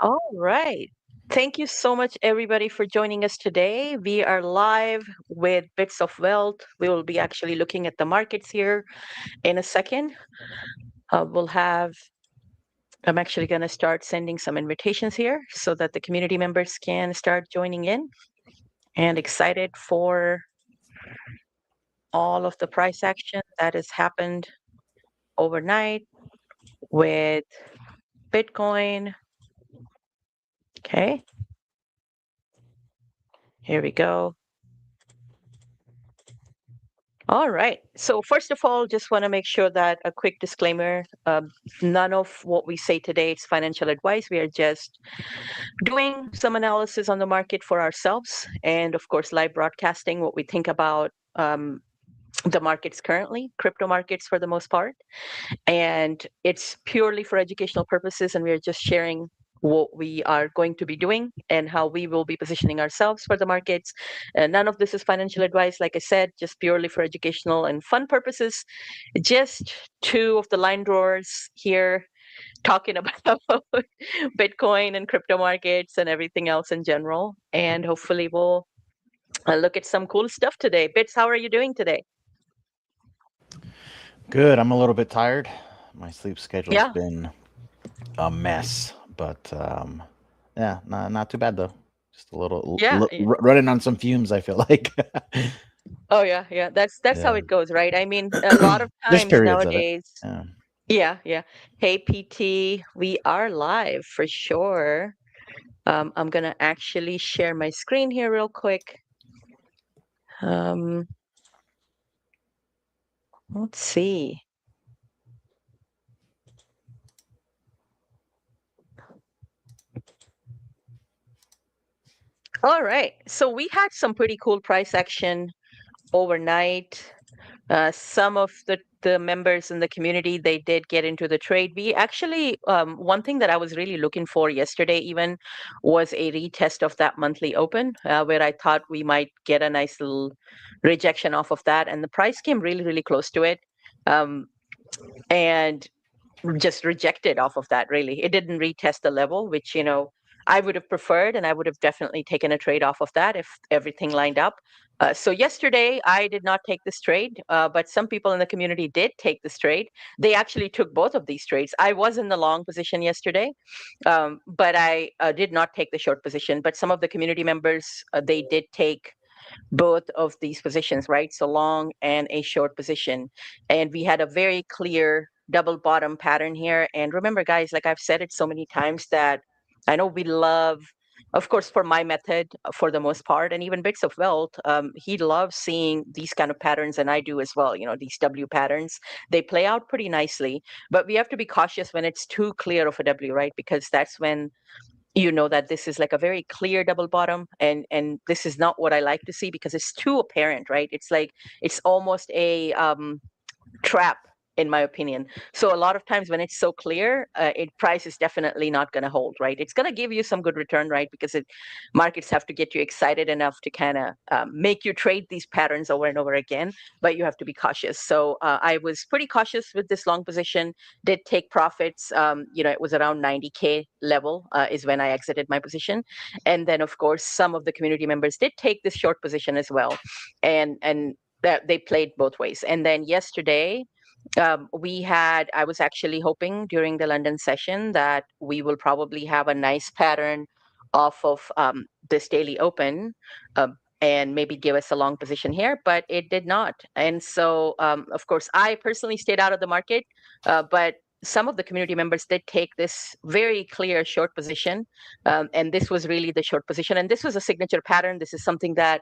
All right. Thank you so much, everybody, for joining us today. We are live with Bits of Wealth. We will be actually looking at the markets here in a second. I'm actually going to start sending some invitations here so that the community members can start joining in, and excited for all of the price action that has happened overnight with Bitcoin. Okay, here we go. All right. So first of all, just want to make sure that a quick disclaimer, none of what we say today is financial advice. We are just doing some analysis on the market for ourselves, and of course, live broadcasting what we think about the markets currently, crypto markets for the most part. And it's purely for educational purposes, and we are just sharing what we are going to be doing and how we will be positioning ourselves for the markets. None of this is financial advice, like I said, just purely for educational and fun purposes. Just two of the line drawers here talking about Bitcoin and crypto markets and everything else in general. And hopefully we'll look at some cool stuff today. Bits, how are you doing today? Good. I'm a little bit tired. My sleep schedule's Yeah. been a mess, but yeah, not too bad though. Just a little Yeah. running on some fumes. I feel like. Oh yeah, yeah. That's how Yeah, it goes, right? I mean, a lot of there's times periods of it. nowadays. Yeah. Yeah, yeah. Hey PT, we are live for sure. I'm gonna actually share my screen here real quick. Um, let's see. All right. So we had some pretty cool price action overnight. Some of the members in the community, they did get into the trade. We actually, one thing that I was really looking for yesterday even was a retest of that monthly open, where I thought we might get a nice little rejection off of that. And the price came really, really close to it. Um, and just rejected off of that, really. It didn't retest the level, which, I would have preferred, and I would have definitely taken a trade off of that if everything lined up. So yesterday, I did not take this trade, but some people in the community did take this trade. They actually took both of these trades. I was in the long position yesterday, but I did not take the short position. But some of the community members, they did take both of these positions, right? So long and a short position. And we had a very clear double bottom pattern here. And remember, guys, like I've said it so many times that I know we love, of course, for my method, for the most part, and even Bits of Wealth, he loves seeing these kind of patterns, and I do as well. These W patterns, they play out pretty nicely, but we have to be cautious when it's too clear of a W, right? Because that's when you know that this is like a very clear double bottom, and this is not what I like to see because it's too apparent, right? It's like it's almost a trap, in my opinion. So a lot of times when it's so clear, price is definitely not going to hold, right? It's going to give you some good return, right? Because markets have to get you excited enough to kind of make you trade these patterns over and over again, but you have to be cautious. So I was pretty cautious with this long position, did take profits. It was around 90K level is when I exited my position. And then of course, some of the community members did take this short position as well. And that they played both ways. And then yesterday, I was actually hoping during the London session that we will probably have a nice pattern off of this daily open, and maybe give us a long position here, but it did not. And so, of course, I personally stayed out of the market, but some of the community members did take this very clear short position. And this was really the short position. And this was a signature pattern. This is something that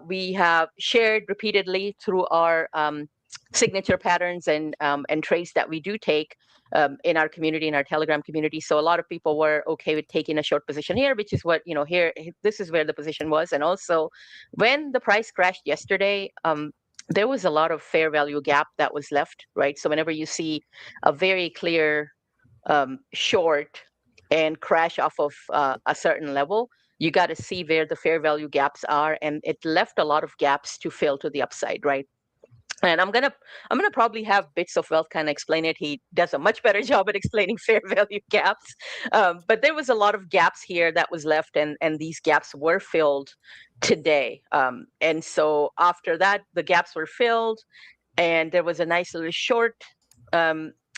we have shared repeatedly through our signature patterns and trades that we do take in our community, in our Telegram community. So a lot of people were okay with taking a short position here, which is what, here, this is where the position was. And also when the price crashed yesterday, there was a lot of fair value gap that was left, right? So whenever you see a very clear short and crash off of a certain level, you got to see where the fair value gaps are. And it left a lot of gaps to fill to the upside, right? And I'm gonna probably have Bits of Wealth kind of explain it. He does a much better job at explaining fair value gaps. But there was a lot of gaps here that was left, and these gaps were filled today. And so after that, the gaps were filled, and there was a nice little short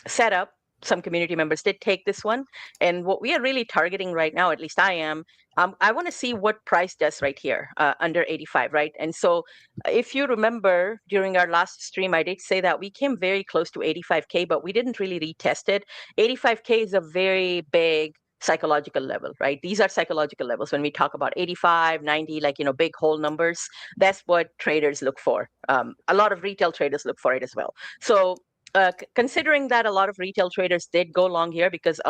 setup. Some community members did take this one, and what we are really targeting right now, at least I am, I want to see what price does right here under 85, right? And so if you remember during our last stream, I did say that we came very close to 85K, but we didn't really retest it. 85K is a very big psychological level, right? These are psychological levels. When we talk about 85, 90, like, big whole numbers, that's what traders look for. A lot of retail traders look for it as well. So considering that a lot of retail traders did go long here because,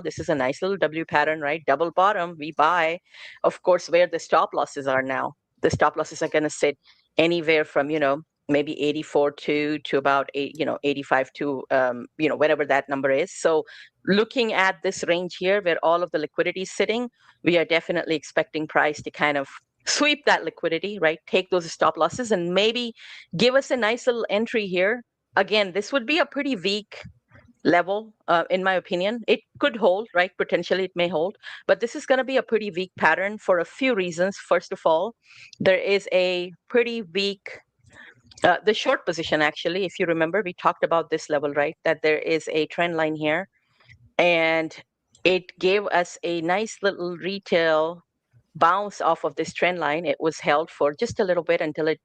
this is a nice little W pattern, right? Double bottom, we buy. Of course, where the stop losses are now. The stop losses are going to sit anywhere from, maybe 84 to about 85 to, whatever that number is. So looking at this range here where all of the liquidity is sitting, we are definitely expecting price to kind of sweep that liquidity, right? Take those stop losses and maybe give us a nice little entry here. Again, this would be a pretty weak level, in my opinion. It could hold, right? Potentially it may hold, but this is going to be a pretty weak pattern for a few reasons. First of all, there is a pretty weak, the short position, actually, if you remember, we talked about this level, right? That there is a trend line here, and it gave us a nice little retail bounce off of this trend line. It was held for just a little bit until it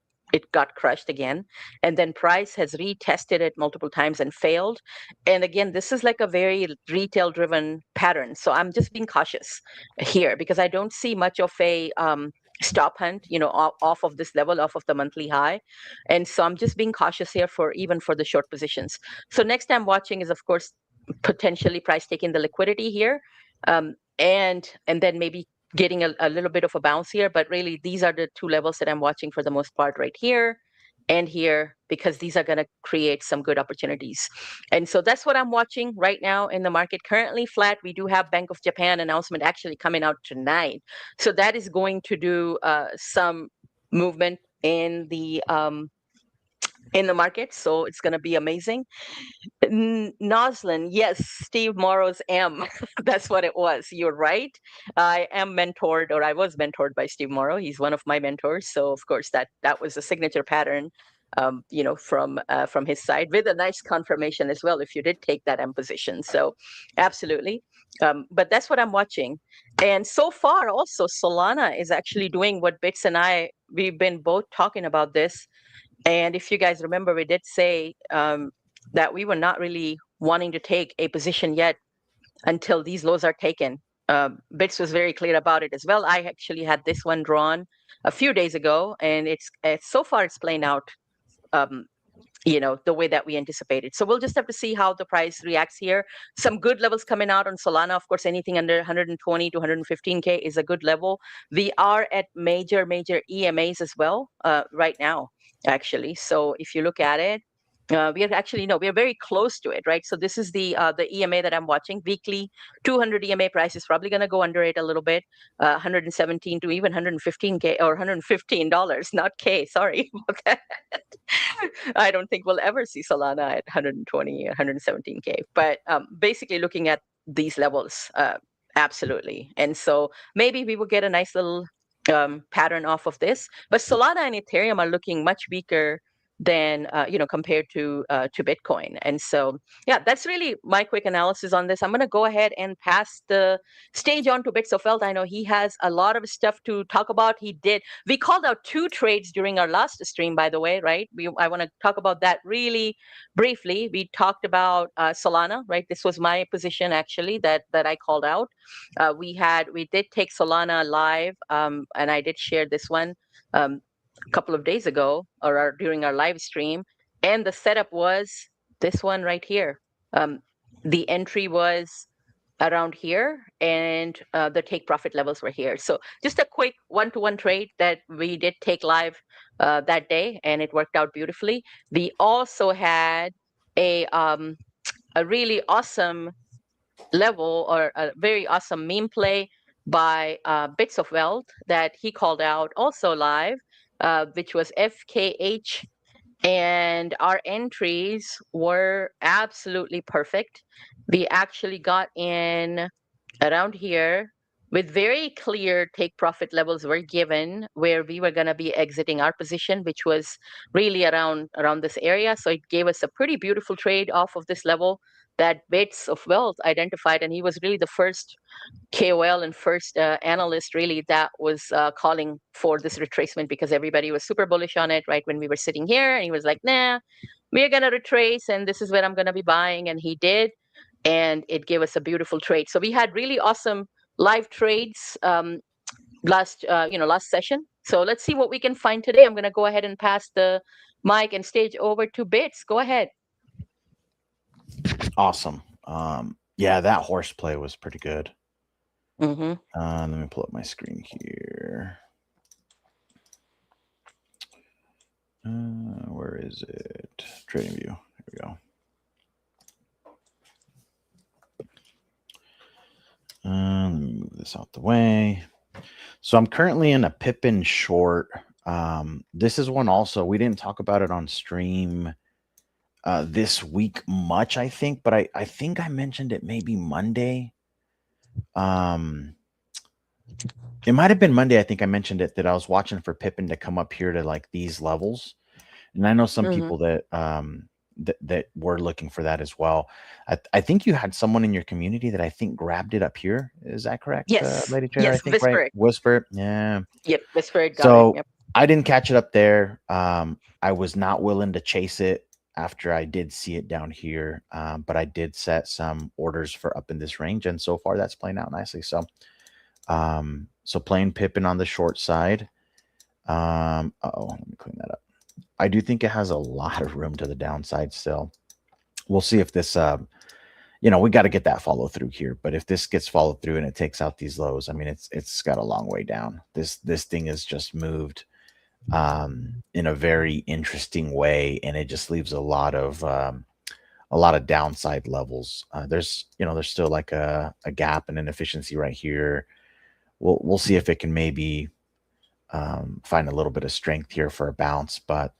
got crushed again, and then price has retested it multiple times and failed. And again, this is like a very retail driven pattern, so I'm just being cautious here because I don't see much of a stop hunt, off of this level, off of the monthly high. And so I'm just being cautious here for even for the short positions. So next I'm watching is, of course, potentially price taking the liquidity here, and then maybe getting a little bit of a bounce here. But really, these are the two levels that I'm watching for the most part, right here and here, because these are going to create some good opportunities. And so that's what I'm watching right now in the market. Currently flat. We do have Bank of Japan announcement actually coming out tonight, so that is going to do some movement in the market. So it's going to be amazing. Noslin, yes, Steve Morrow's M. That's what it was. You're right. I am mentored, or I was mentored by Steve Morrow. He's one of my mentors. So of course that was a signature pattern, from his side, with a nice confirmation as well if you did take that M position. So absolutely. But that's what I'm watching. And so far also Solana is actually doing what Bits and we've been both talking about this. And if you guys remember, we did say that we were not really wanting to take a position yet until these lows are taken. Bits was very clear about it as well. I actually had this one drawn a few days ago, and it's so far it's playing out, the way that we anticipated. So we'll just have to see how the price reacts here. Some good levels coming out on Solana. Of course, anything under 120 to 115K is a good level. We are at major EMAs as well right now, actually. So if you look at it, we are actually, we are very close to it, right? So this is the EMA that I'm watching. Weekly 200 EMA price is probably going to go under it a little bit, 117 to even 115K or $115, not K, sorry about that. I don't think we'll ever see Solana at 120, 117K. But basically looking at these levels, absolutely. And so maybe we will get a nice little pattern off of this. But Solana and Ethereum are looking much weaker than compared to Bitcoin. And so yeah, that's really my quick analysis on this. I'm going to go ahead and pass the stage on to Bits of Wealth. I know he has a lot of stuff to talk about. We called out 2 trades during our last stream, by the way, right? I want to talk about that really briefly. We talked about Solana, right? This was my position actually that I called out. We did take Solana live, and I did share this one a couple of days ago, or during our live stream, and the setup was this one right here. The entry was around here, and the take profit levels were here. So just a quick 1-to-1 trade that we did take live that day, and it worked out beautifully. We also had a really awesome level, or a very awesome meme play by Bits of Wealth that he called out also live, which was FKH and our entries were absolutely perfect. We actually got in around here with very clear take profit levels were given where we were going to be exiting our position, which was really around this area. So it gave us a pretty beautiful trade off of this level that Bits of Wealth identified, and he was really the first KOL and first analyst really that was calling for this retracement because everybody was super bullish on it right when we were sitting here, and he was like, nah, we're going to retrace and this is where I'm going to be buying, and he did, and it gave us a beautiful trade. So we had really awesome live trades last session. So let's see what we can find today. I'm going to go ahead and pass the mic and stage over to Bits. Go ahead. Awesome. Yeah, that horseplay was pretty good. Mm-hmm. Let me pull up my screen here. Where is it? Trading view. Here we go. Let me move this out the way. So I'm currently in a Pippin short. This is one also. We didn't talk about it on stream this week much, I think, but I think I mentioned it maybe Monday. It might have been Monday. I think I mentioned it that I was watching for Pippin to come up here to like these levels. And I know some people that that were looking for that as well. I think you had someone in your community that I think grabbed it up here. Is that correct, Yes. Lady Trader? Yes. I think, right? Whisper. Whisper. Yeah. Yep. Whisper got So it. Yep. I didn't catch it up there. I was not willing to chase it after I did see it down here, but I did set some orders for up in this range, and so far that's playing out nicely. So, so playing Pippin on the short side. Let me clean that up. I do think it has a lot of room to the downside still. We'll see if this, we got to get that follow through here. But if this gets followed through and it takes out these lows, I mean, it's got a long way down. This thing has just moved in a very interesting way, and it just leaves a lot of downside levels. There's still like a gap and an inefficiency right here. We'll see if it can maybe find a little bit of strength here for a bounce, but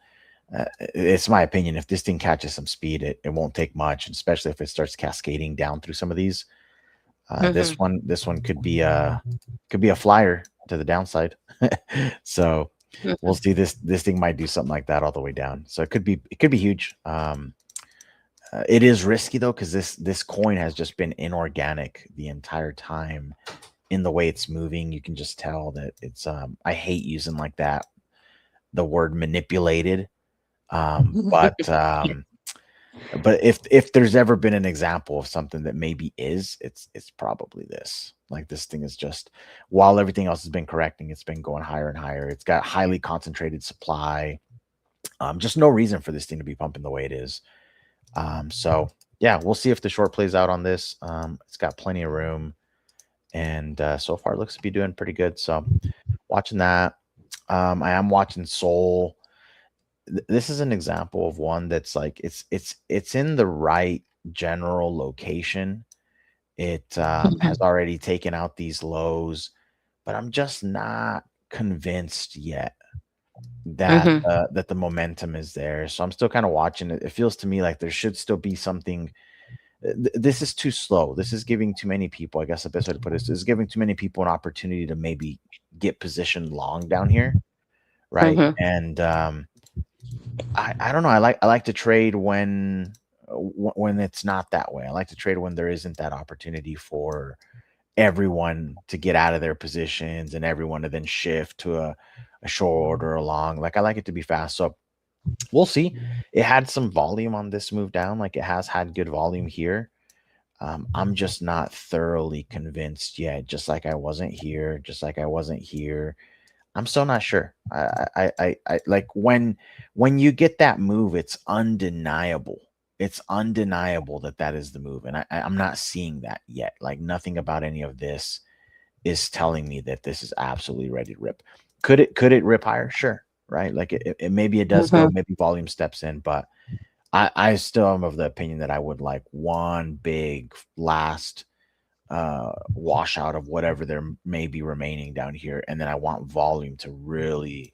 it's my opinion. If this thing catches some speed, it won't take much, especially if it starts cascading down through some of these. This one could be a flyer to the downside. So we'll see. This thing might do something like that all the way down. So it could be huge. It is risky though, because this coin has just been inorganic the entire time. In the way it's moving, you can just tell that it's I hate using like that the word manipulated. But if there's ever been an example of something that maybe it's probably this. Like this thing is just, while everything else has been correcting, it's been going higher and higher. It's got highly concentrated supply. Just no reason for this thing to be pumping the way it is. So yeah, we'll see if the short plays out on this. It's got plenty of room, and so far it looks to be doing pretty good. So watching that. I am watching SOL. This is an example of one that's like it's in the right general location. It has already taken out these lows, but I'm just not convinced yet that that the momentum is there. So I'm still kind of watching it. It feels to me like there should still be something. This is too slow. This is giving too many people, I guess the best way to put it is giving too many people an opportunity to maybe get positioned long down here, right? And I don't know. I like to trade when it's not that way. I like to trade when there isn't that opportunity for everyone to get out of their positions and everyone to then shift to a short or a long. Like I like it to be fast. So we'll see. It had some volume on this move down. Like it has had good volume here. I'm just not thoroughly convinced yet. Just like I wasn't here. I'm still not sure. I like when you get that move, it's undeniable. It's undeniable that is the move, and I'm not seeing that yet. Like nothing about any of this is telling me that this is absolutely ready to rip. Could it rip higher? Sure, right? Like it maybe it does go. Maybe volume steps in, but I still am of the opinion that I would like one big last washout of whatever there may be remaining down here, and then I want volume to really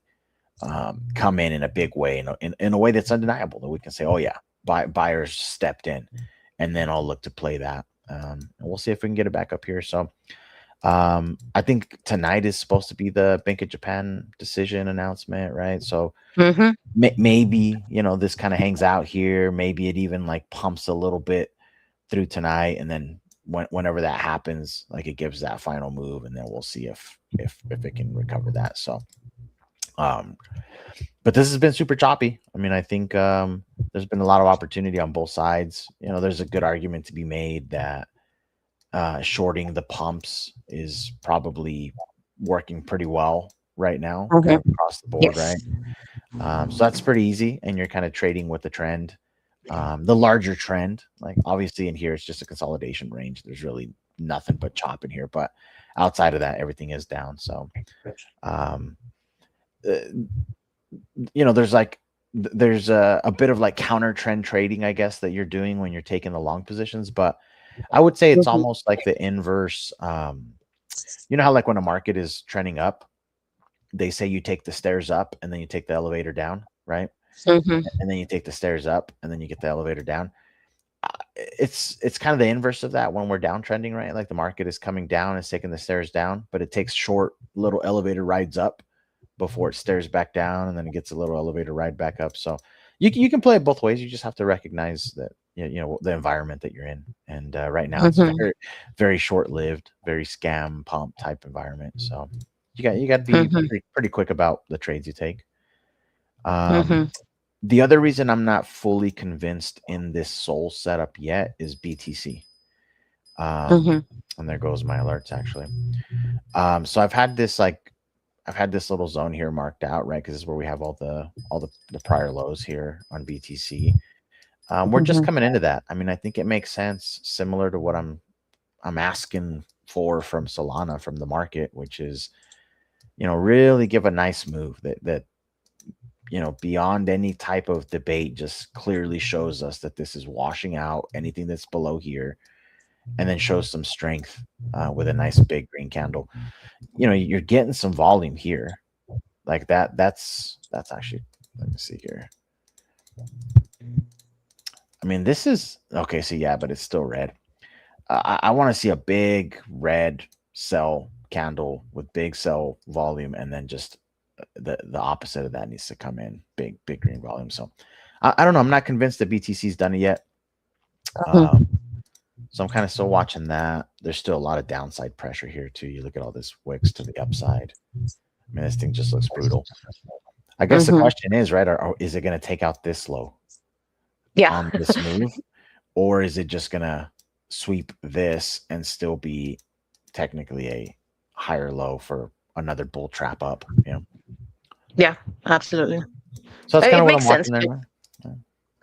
come in a big way, in a way that's undeniable, that we can say, oh yeah, buyers stepped in, and then I'll look to play that. And we'll see if we can get it back up here. So I think tonight is supposed to be the Bank of Japan decision announcement, right? So Mm-hmm. maybe, this kind of hangs out here. Maybe it even like pumps a little bit through tonight, and then whenever that happens, like it gives that final move, and then we'll see if it can recover that. So but this has been super choppy. I mean, I think there's been a lot of opportunity on both sides. There's a good argument to be made that shorting the pumps is probably working pretty well right now, kind of across the board, Yes. right? So that's pretty easy, and you're kind of trading with the trend, the larger trend. Like obviously in here, it's just a consolidation range. There's really nothing but chop in here, but outside of that, everything is down. So, um, there's a bit of like counter trend trading, I guess, that you're doing when you're taking the long positions, but I would say it's Mm-hmm. almost like the inverse. How like when a market is trending up, they say you take the stairs up and then you take the elevator down, right? Mm-hmm. And then you take the stairs up and then you get the elevator down. It's kind of the inverse of that when we're downtrending, right? Like the market is coming down, it's taking the stairs down, but it takes short little elevator rides up before it stares back down, and then it gets a little elevator ride back up. So you can play it both ways. You just have to recognize that the environment that you're in, and right now it's Mm-hmm. very very short lived, very scam pump type environment. So you got to be Mm-hmm. pretty quick about the trades you take. Um, Mm-hmm. the other reason I'm not fully convinced in this Sol setup yet is BTC. Mm-hmm. And there goes my alerts actually. So I've had this little zone here marked out, right? Because this is where we have all the prior lows here on BTC. We're just Mm-hmm. coming into that. I mean, I think it makes sense, similar to what I'm asking for from Solana, from the market, which is, really give a nice move that beyond any type of debate, just clearly shows us that this is washing out anything that's below here, and then shows some strength with a nice big green candle. You're getting some volume here, like that. That's actually, let me see here. I mean, this is okay. So yeah, but it's still red. I want to see a big red sell candle with big sell volume, and then just the opposite of that needs to come in, big green volume. So I don't know. I'm not convinced that BTC's done it yet. So I'm kind of still watching that. There's still a lot of downside pressure here too. You look at all this wicks to the upside. I mean, this thing just looks brutal. I guess the Mm-hmm. question is, right? Is it going to take out this low Yeah. on this move, or is it just going to sweep this and still be technically a higher low for another bull trap up? Yeah. Absolutely. So that's kind It of what makes I'm sense. watching there, man. Yeah.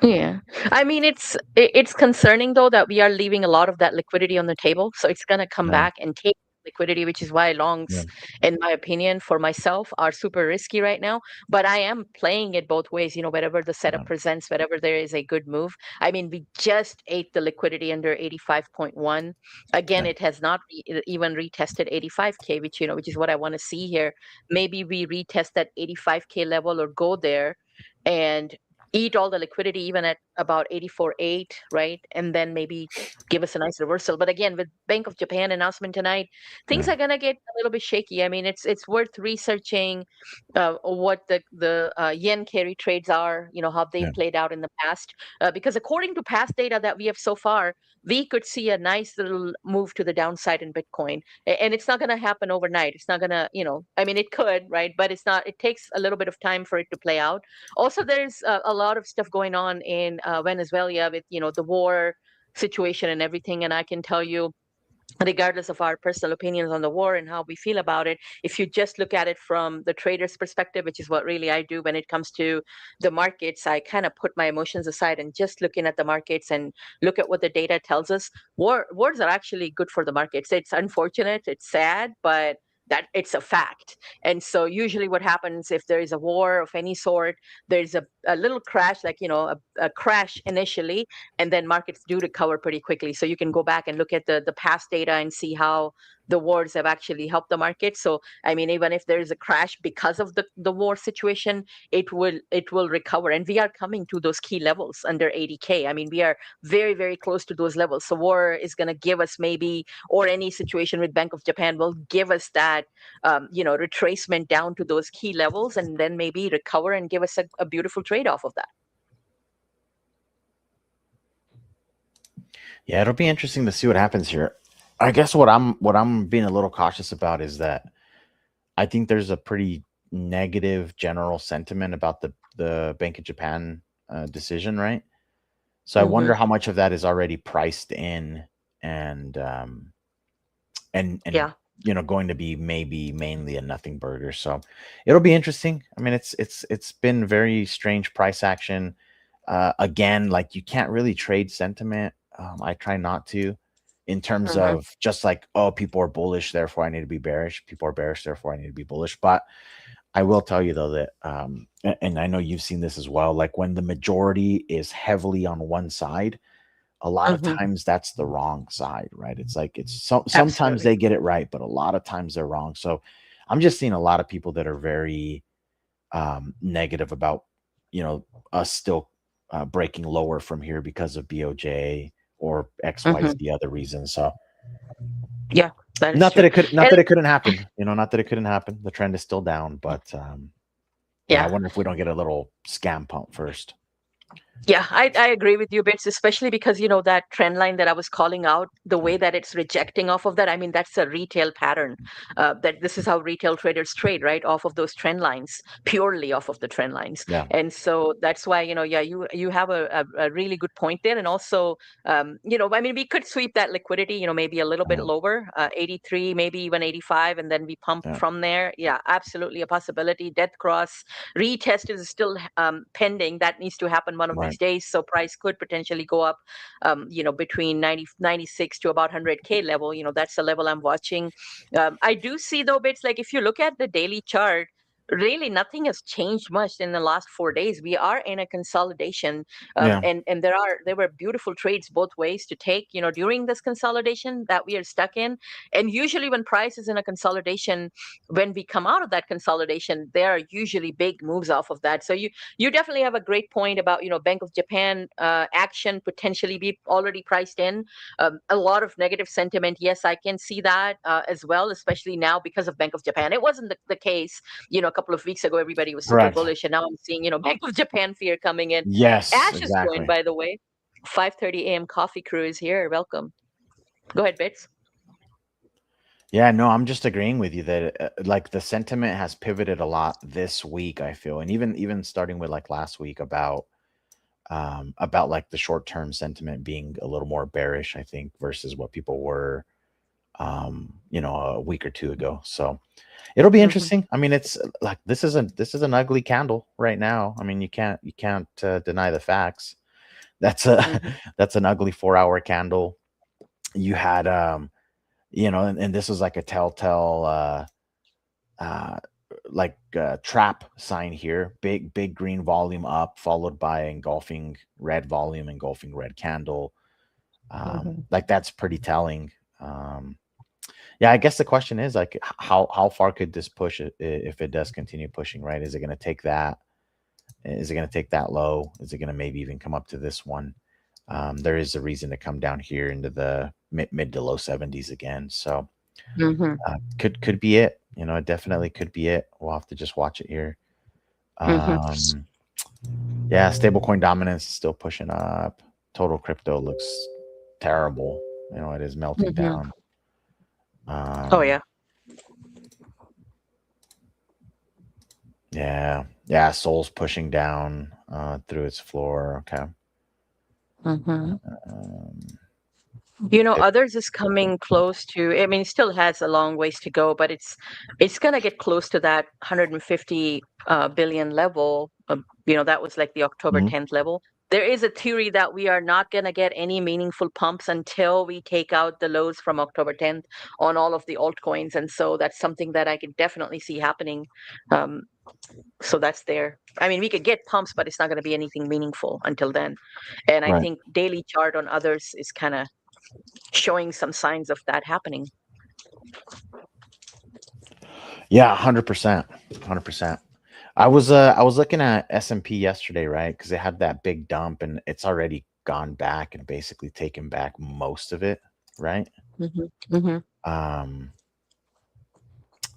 Yeah. I mean, it's concerning though that we are leaving a lot of that liquidity on the table. So it's going to come Yeah. back and take liquidity, which is why longs, Yeah. in my opinion, for myself, are super risky right now. But I am playing it both ways, wherever the setup Yeah. presents, wherever there is a good move. I mean, we just ate the liquidity under 85.1. Again, Yeah. it has not even retested 85K, which is what I want to see here. Maybe we retest that 85K level or go there and eat all the liquidity even at about 84.8, right? And then maybe give us a nice reversal. But again, with Bank of Japan announcement tonight, things Yeah. are gonna get a little bit shaky. I mean, it's worth researching what the yen carry trades are, how they've Yeah. played out in the past. Because according to past data that we have so far, we could see a nice little move to the downside in Bitcoin. And it's not going to happen overnight. It's not going to, I mean, it could, right? But it's not, it takes a little bit of time for it to play out. Also, there's a lot of stuff going on in Venezuela with, the war situation and everything. And I can tell you, regardless of our personal opinions on the war and how we feel about it, if you just look at it from the trader's perspective, which is what really I do when it comes to the markets, I kind of put my emotions aside and just looking at the markets and look at what the data tells us. Wars are actually good for the markets. It's unfortunate, it's sad, but that it's a fact. And so usually what happens if there is a war of any sort, there's a little crash, like, a a crash initially, and then markets do recover pretty quickly. So you can go back and look at the past data and see how the wars have actually helped the market. So I mean, even if there is a crash because of the war situation, it will recover, and we are coming to those key levels under 80K. I mean, we are very, very close to those levels. So war is going to give us maybe, or any situation with Bank of Japan will give us that retracement down to those key levels, and then maybe recover and give us a beautiful trade off of that. Yeah, it'll be interesting to see what happens here. I guess what I'm being a little cautious about is that I think there's a pretty negative general sentiment about the Bank of Japan decision, right? So I wonder how much of that is already priced in, and Yeah. going to be maybe mainly a nothing burger. So it'll be interesting. I mean, it's been very strange price action. Again, like, you can't really trade sentiment. I try not to, in terms of just like, oh, people are bullish, therefore I need to be bearish. People are bearish, therefore I need to be bullish. But I will tell you though that, and I know you've seen this as well, like when the majority is heavily on one side, a lot of times that's the wrong side, right? It's like, sometimes Absolutely. they get it right, but a lot of times they're wrong. So I'm just seeing a lot of people that are very negative about, us still breaking lower from here because of BOJ or XYZ other reasons. So Yeah, that is not true. that it could, not that it couldn't happen, not that it couldn't happen. The trend is still down, but yeah, I wonder if we don't get a little scam pump first. Yeah, I agree with you, Bits, especially because, that trend line that I was calling out, the way that it's rejecting off of that, I mean, that's a retail pattern. That this is how retail traders trade, right? Off of those trend lines, purely off of the trend lines. Yeah. And so that's why, you have a really good point there. And also, I mean, we could sweep that liquidity, maybe a little bit lower, 83, maybe even 85, and then we pump from there. Yeah, absolutely a possibility. Death cross retest is still pending. That needs to happen one of these days. So price could potentially go up, between 96 to about 100K level. That's the level I'm watching. I do see though, Bits, like if you look at the daily chart, really nothing has changed much in the last 4 days. We are in a consolidation, and there were beautiful trades both ways to take, during this consolidation that we are stuck in. And usually when price is in a consolidation, when we come out of that consolidation, there are usually big moves off of that. So you definitely have a great point about, Bank of Japan action potentially be already priced in. A lot of negative sentiment. Yes, I can see that as well, especially now because of Bank of Japan. It wasn't the case, a couple of weeks ago, everybody was super bullish, and now I'm seeing, Bank of Japan fear coming in. Yes, Ash is exactly. joined, by the way. 5:30 a.m. coffee crew is here. Welcome. Go ahead, Bits. Yeah, no, I'm just agreeing with you that like the sentiment has pivoted a lot this week, I feel, and even starting with like last week about like the short-term sentiment being a little more bearish, I think, versus what people were a week or two ago. So it'll be interesting. I mean, it's like this is an ugly candle right now. I mean, you can't deny the facts. That's that's an ugly 4-hour candle. You had and this was like a telltale trap sign here. Big green volume up, followed by engulfing red volume, engulfing red candle. Like that's pretty telling. Yeah, I guess the question is like how far could this push if it does continue pushing, right? Is it going to take that? Is it going to take that low? Is it going to maybe even come up to this one? There is a reason to come down here into the mid to low 70s again. So could be it. It definitely could be it. We'll have to just watch it here. Yeah, stablecoin dominance is still pushing up. Total crypto looks terrible. It is melting down. Oh yeah. Yeah, SOL's pushing down through its floor. Okay. Others is coming close to, I mean, it still has a long ways to go, but it's going to get close to that 150 billion level. That was like the October 10th level. there is a theory that we are not going to get any meaningful pumps until we take out the lows from October 10th on all of the altcoins. And so that's something that I can definitely see happening. So that's there. I mean, we could get pumps, but it's not going to be anything meaningful until then. And I Right. think daily chart on others is kind of showing some signs of that happening. Yeah, 100%. 100%. I was looking at S&P yesterday, right? Because it had that big dump and it's already gone back and basically taken back most of it, right? Mm-hmm. Mm-hmm.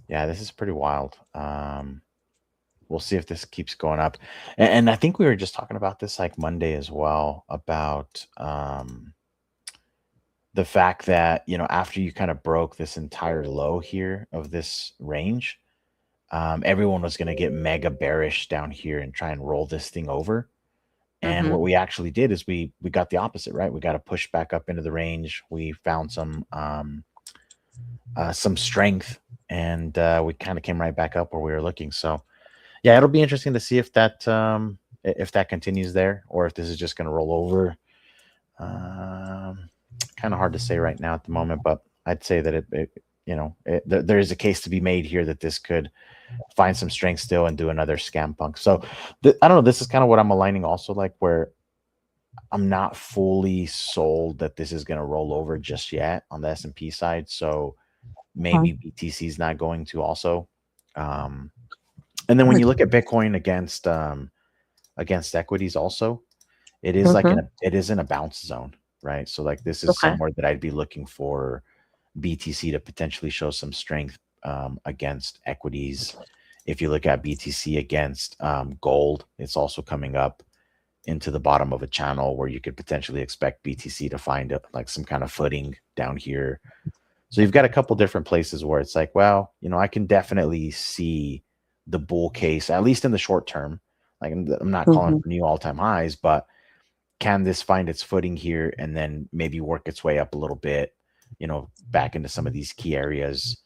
Yeah, this is pretty wild. We'll see if this keeps going up. And I think we were just talking about this like Monday as well about the fact that, after you kind of broke this entire low here of this range, everyone was going to get mega bearish down here and try and roll this thing over. And what we actually did is we got the opposite, right? We got to push back up into the range. We found some strength, and we kind of came right back up where we were looking. So, yeah, it'll be interesting to see if that continues there, or if this is just going to roll over. Kind of hard to say right now at the moment, but I'd say that there is a case to be made here that this could find some strength still and do another scam punk. So I don't know. This is kind of what I'm aligning also, like where I'm not fully sold that this is going to roll over just yet on the S&P side. So maybe BTC is not going to also. And then when you look at Bitcoin against equities also, it is it is in a bounce zone, right? So like this is somewhere that I'd be looking for BTC to potentially show some strength against equities. If you look at BTC against gold, it's also coming up into the bottom of a channel where you could potentially expect BTC to find like some kind of footing down here. So you've got a couple different places where it's like, well, I can definitely see the bull case, at least in the short term. Like I'm not calling for new all-time highs, but can this find its footing here and then maybe work its way up a little bit, back into some of these key areas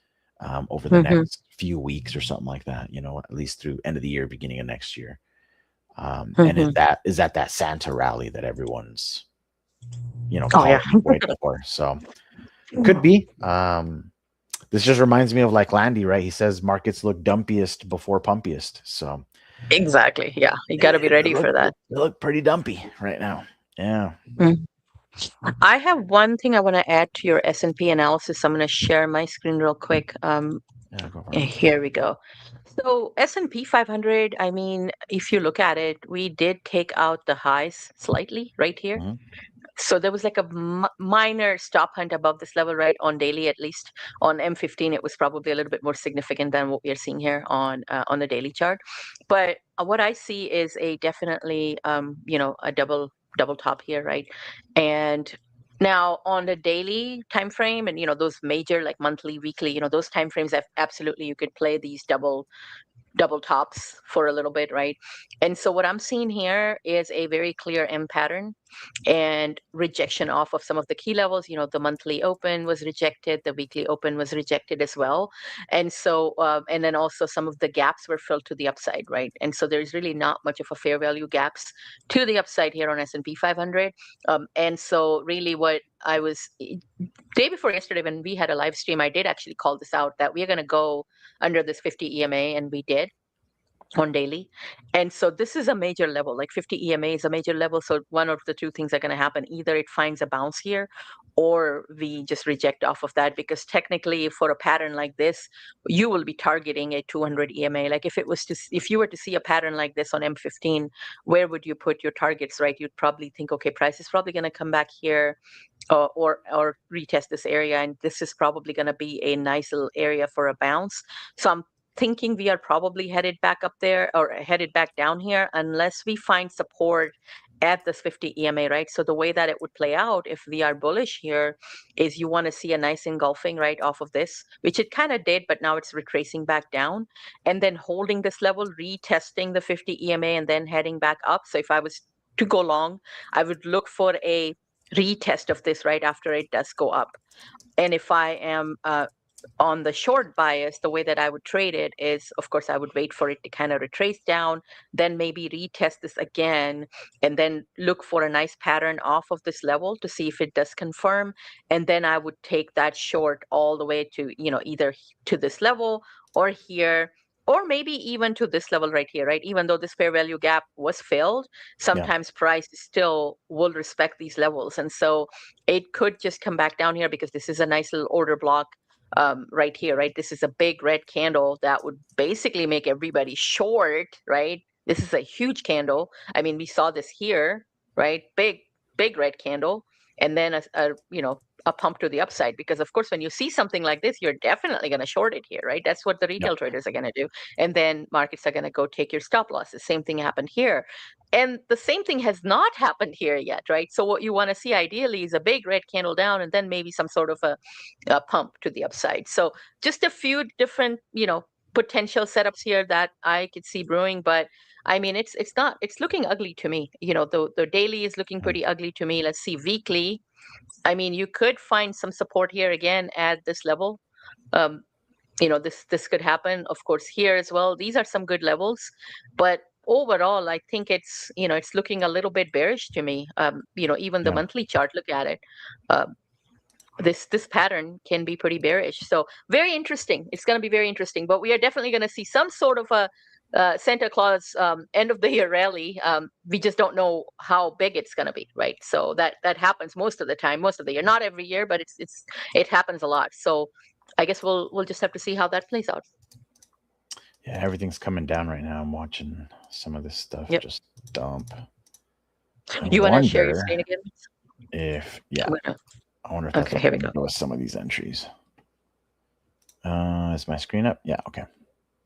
over the next few weeks or something like that, at least through end of the year, beginning of next year. And is that Santa rally that everyone's, waiting for? So could be. This just reminds me of like Landy, right? He says markets look dumpiest before pumpiest. So exactly. Yeah. You got to be ready for that. They look pretty dumpy right now. Yeah. I have one thing I want to add to your S&P analysis. I'm going to share my screen real quick. Here we go. So S&P 500, I mean, if you look at it, we did take out the highs slightly right here. So there was like a minor stop hunt above this level, right, on daily at least. On M15, it was probably a little bit more significant than what we are seeing here on the daily chart. But what I see is a definitely, a double top here, right? And now on the daily time frame, and those major like monthly, weekly, those time frames, absolutely you could play these double tops for a little bit, right? And so what I'm seeing here is a very clear M pattern and rejection off of some of the key levels. The monthly open was rejected, the weekly open was rejected as well. And so, and then also some of the gaps were filled to the upside, right? And so there's really not much of a fair value gaps to the upside here on S&P 500. And so really what I was day before yesterday when we had a live stream, I did actually call this out that we're going to go under this 50 EMA, and we did on daily. And so this is a major level, like 50 EMA is a major level. So one of the two things are going to happen. Either it finds a bounce here or we just reject off of that, because technically for a pattern like this, you will be targeting a 200 EMA. Like if you were to see a pattern like this on M15, where would you put your targets, right? You'd probably think, okay, price is probably going to come back here or retest this area. And this is probably going to be a nice little area for a bounce. So I'm thinking we are probably headed back up there or headed back down here unless we find support at this 50 EMA, right? So the way that it would play out if we are bullish here is you want to see a nice engulfing right off of this, which it kind of did, but now it's retracing back down and then holding this level, retesting the 50 EMA and then heading back up. So if I was to go long, I would look for a retest of this right after it does go up. And if I am on the short bias, the way that I would trade it is, of course, I would wait for it to kind of retrace down, then maybe retest this again, and then look for a nice pattern off of this level to see if it does confirm. And then I would take that short all the way to, either to this level or here, or maybe even to this level right here, right? Even though this fair value gap was filled, sometimes price still will respect these levels. And so it could just come back down here because this is a nice little order block right here, right? This is a big red candle that would basically make everybody short, right? This is a huge candle. I mean, we saw this here, right? Big red candle, and then a pump to the upside. Because of course, when you see something like this, you're definitely going to short it here, right? That's what the retail traders are going to do, and then markets are going to go take your stop losses. Same thing happened here. And the same thing has not happened here yet, right? So what you want to see ideally is a big red candle down and then maybe some sort of a pump to the upside. So just a few different, potential setups here that I could see brewing. But I mean, it's looking ugly to me. The daily is looking pretty ugly to me. Let's see weekly. I mean, you could find some support here again at this level. This could happen, of course, here as well. These are some good levels, but overall, I think it's looking a little bit bearish to me. Even the monthly chart, look at it. This pattern can be pretty bearish. So very interesting. It's going to be very interesting. But we are definitely going to see some sort of a Santa Claus end of the year rally. We just don't know how big it's going to be, right? So that happens most of the time, most of the year, not every year, but it happens a lot. So I guess we'll just have to see how that plays out. Yeah, everything's coming down right now. I'm watching some of this stuff just dump. You want to share your screen again? I wonder if that's okay. Here we go with some of these entries. Is my screen up? Yeah. Okay.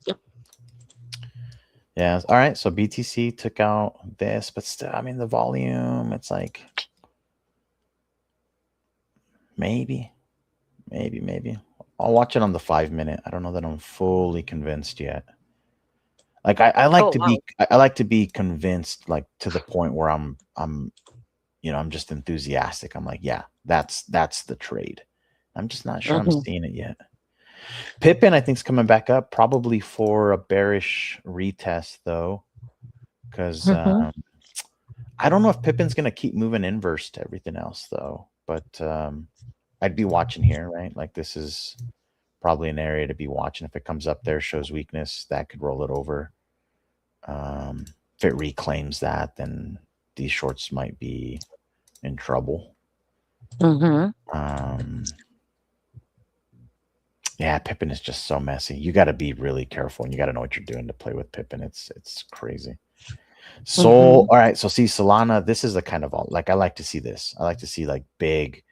Yep. Yeah. All right. So BTC took out this, but still, I mean, the volume, it's like maybe. I'll watch it on the 5-minute. I don't know that I'm fully convinced yet. Like I like to be convinced, like to the point where I'm just enthusiastic. I'm like, yeah, that's the trade. I'm just not sure I'm seeing it yet. Pippin, I think, is coming back up, probably for a bearish retest though, because I don't know if Pippin's going to keep moving inverse to everything else though. But I'd be watching here, right? Like this is probably an area to be watching. If it comes up there, shows weakness, that could roll it over. If it reclaims that, then these shorts might be in trouble. Yeah, Pippin is just so messy. You got to be really careful, and you got to know what you're doing to play with Pippin. It's crazy. Sol, all right. So see Solana, this is the kind of like I like to see this. I like to see like big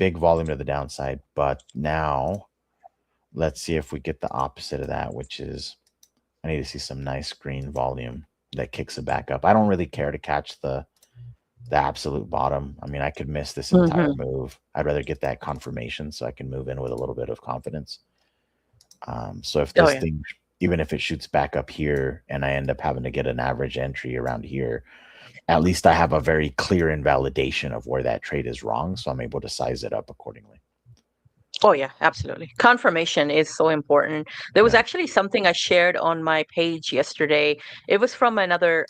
volume to the downside. But now let's see if we get the opposite of that, which is I need to see some nice green volume that kicks it back up. I don't really care to catch the absolute bottom. I mean, I could miss this entire move. I'd rather get that confirmation so I can move in with a little bit of confidence. So if this thing, even if it shoots back up here and I end up having to get an average entry around here, at least I have a very clear invalidation of where that trade is wrong. So I'm able to size it up accordingly. Oh, yeah, absolutely. Confirmation is so important. There was actually something I shared on my page yesterday. It was from another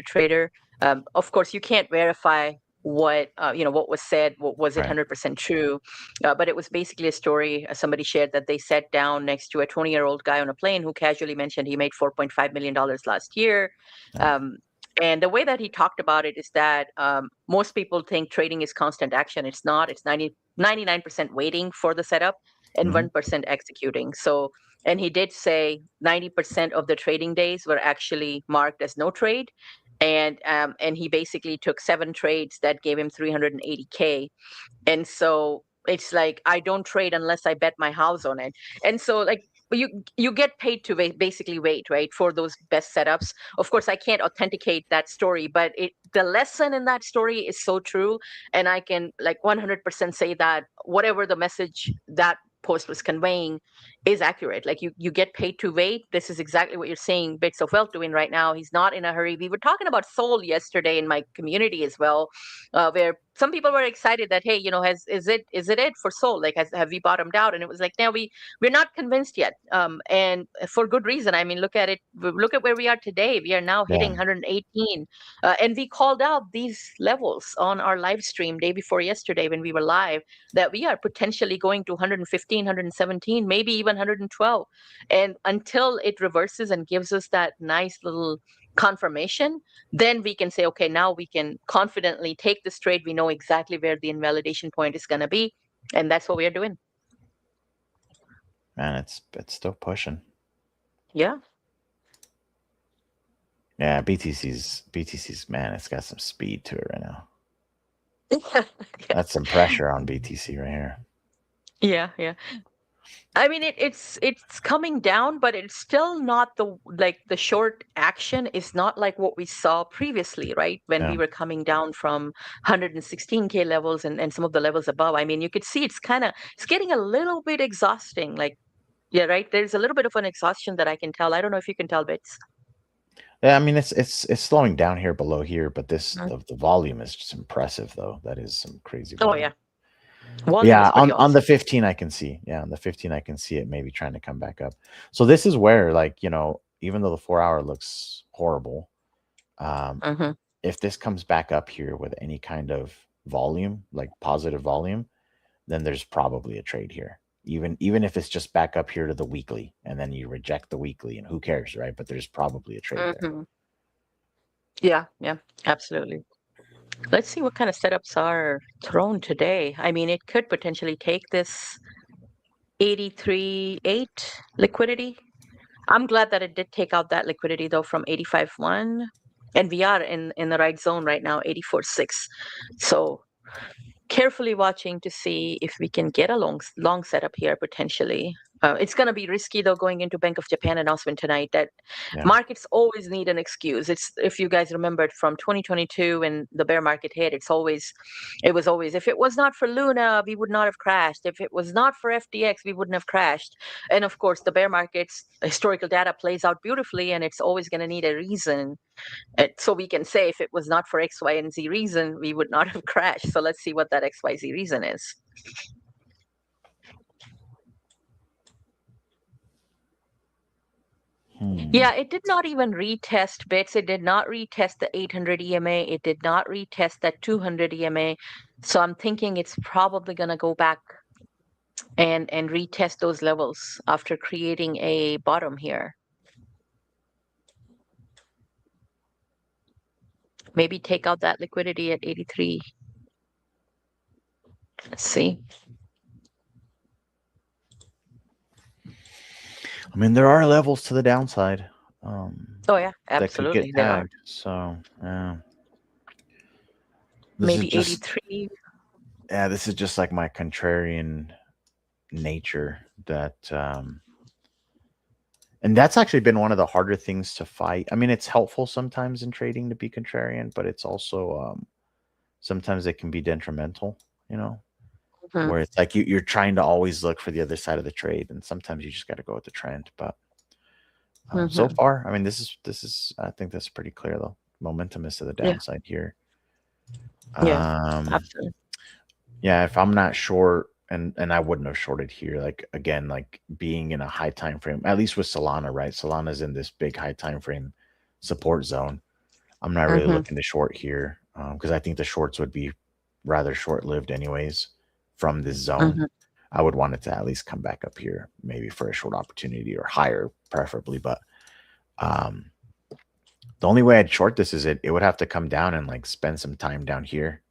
trader. Of course, you can't verify what was said. Was it 100% true? But it was basically a story. Somebody shared that they sat down next to a 20-year-old guy on a plane who casually mentioned he made $4.5 million last year. And the way that he talked about it is that most people think trading is constant action. It's not. It's 99% waiting for the setup and 1% executing. So, and he did say 90% of the trading days were actually marked as no trade. And he basically took 7 trades that gave him 380K. And so it's like, I don't trade unless I bet my house on it. And so like, you get paid to basically wait, right, for those best setups. Of course, I can't authenticate that story, but the lesson in that story is so true. And I can like 100% say that whatever the message that post was conveying is accurate. Like you get paid to wait. This is exactly what you're saying Bits of Wealth doing right now. He's not in a hurry. We were talking about SOL yesterday in my community as well, where some people were excited that, hey, is it for SOL? Like, have we bottomed out? And it was like, no, we're not convinced yet. And for good reason. I mean, look at it. Look at where we are today. We are now hitting Yeah. 118, and we called out these levels on our live stream day before yesterday when we were live, that we are potentially going to 115, 117, maybe even 112. And until it reverses and gives us that nice little confirmation, then we can say, okay, now we can confidently take this trade. We know exactly where the invalidation point is going to be. And that's what we are doing. Man, it's still pushing. Yeah. Yeah, BTC's man, it's got some speed to it right now. Yeah. That's some pressure on BTC right here. Yeah. I mean, it's coming down, but it's still not the short action is not like what we saw previously, right? When we were coming down from 116K levels and some of the levels above. I mean, you could see it's getting a little bit exhausting. Like, yeah, right. There's a little bit of an exhaustion that I can tell. I don't know if you can tell, Bits. Yeah, I mean it's slowing down here below here, but the volume is just impressive though. That is some crazy volume. Oh yeah. Volume is pretty on the awesome. 15 I can see. Yeah, on the 15 I can see it maybe trying to come back up. So this is where, like, even though the 4-hour looks horrible, if this comes back up here with any kind of volume, like positive volume, then there's probably a trade here. Even if it's just back up here to the weekly and then you reject the weekly, and who cares, right? But there's probably a trade there. Yeah, absolutely. Let's see what kind of setups are thrown today. I mean, it could potentially take this 83.8 liquidity. I'm glad that it did take out that liquidity though from 85.1, and we are in the right zone right now, 84.6. So carefully watching to see if we can get a long setup here potentially. It's going to be risky though, going into Bank of Japan announcement tonight. That markets always need an excuse. It's, if you guys remembered from 2022 when the bear market hit, it was always, if it was not for Luna, we would not have crashed. If it was not for FTX, we wouldn't have crashed. And of course, the bear market's historical data plays out beautifully, and it's always going to need a reason. So we can say, if it was not for X, Y, and Z reason, we would not have crashed. So let's see what that X, Y, Z reason is. Yeah, it did not even retest Bits. It did not retest the 800 EMA. It did not retest that 200 EMA. So I'm thinking it's probably going to go back and retest those levels after creating a bottom here. Maybe take out that liquidity at 83. Let's see. I mean, there are levels to the downside. Oh yeah, absolutely. That could get tagged. So yeah. Maybe 83. Yeah, this is just like my contrarian nature that and that's actually been one of the harder things to fight. I mean, it's helpful sometimes in trading to be contrarian, but it's also sometimes it can be detrimental, where it's like you're trying to always look for the other side of the trade, and sometimes you just got to go with the trend. But so far, I mean, this is I think that's pretty clear though. Momentum is to the downside here. Yeah, absolutely. Yeah, if I'm not short, and I wouldn't have shorted here, like again, like being in a high time frame, at least with Solana, right? Solana's in this big high time frame support zone. I'm not really looking to short here because I think the shorts would be rather short-lived anyways from this zone. I would want it to at least come back up here, maybe for a short opportunity or higher, preferably. But the only way I'd short this is it would have to come down and like spend some time down here,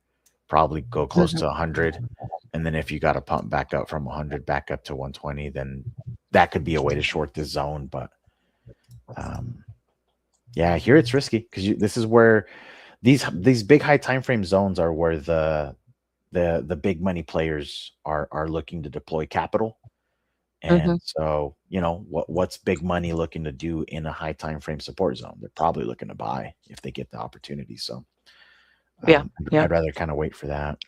probably go close to 100. And then if you got to pump back up from 100 back up to 120, then that could be a way to short this zone. But yeah, here it's risky because this is where these big high time frame zones are where the big money players are looking to deploy capital. And so, what's big money looking to do in a high time frame support zone? They're probably looking to buy if they get the opportunity. So I'd rather kind of wait for that.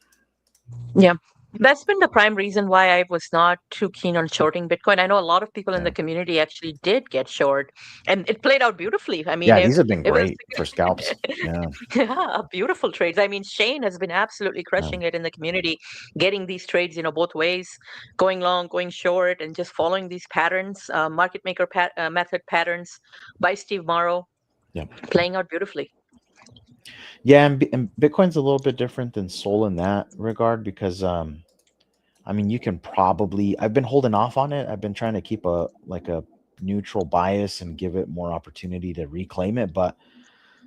Yeah. That's been the prime reason why I was not too keen on shorting Bitcoin. I know a lot of people in Yeah. the community actually did get short, and it played out beautifully. I mean, Yeah, these have been it was great for scalps. Yeah. yeah, beautiful trades. I mean, Shane has been absolutely crushing it in the community, getting these trades, both ways, going long, going short, and just following these patterns, market maker method patterns by Steve Morrow, Yeah. playing out beautifully. Yeah, and Bitcoin's a little bit different than Sol in that regard because I mean, you can probably I've been holding off on it. I've been trying to keep a neutral bias and give it more opportunity to reclaim it, but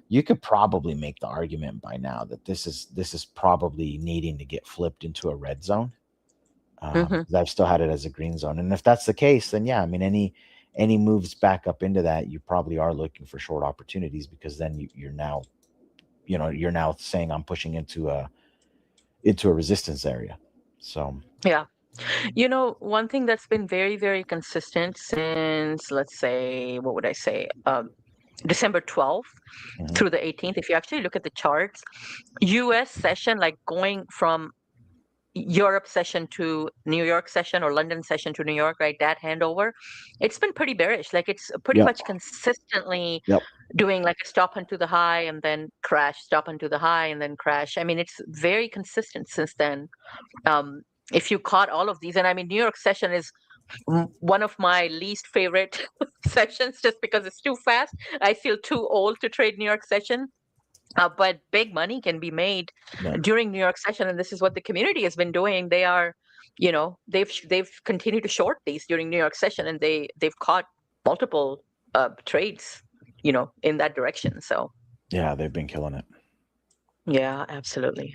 you could probably make the argument by now that this is probably needing to get flipped into a red zone. Hmm. 'Cause I've still had it as a green zone, and if that's the case, then yeah, I mean, any moves back up into that, you probably are looking for short opportunities because then you're now you're now saying I'm pushing into a resistance area. So Yeah. One thing that's been very, very consistent since, let's say, what would I say, December 12th mhm, through the 18th, if you actually look at the charts, US session, like going from Europe session to New York session or London session to New York, right? That handover, it's been pretty bearish. Like it's pretty yep, much consistently yep, doing like a stop onto the high and then crash, stop onto the high and then crash. I mean, it's very consistent since then. Um, if you caught all of these, and I mean, New York session is one of my least favorite sessions just because it's too fast. I feel too old to trade New York session. But big money can be made yep. during New York session, and this is what the community has been doing. They are, they've continued to short these during New York session, and they've caught multiple trades, in that direction. So Yeah, they've been killing it. yeah, absolutely.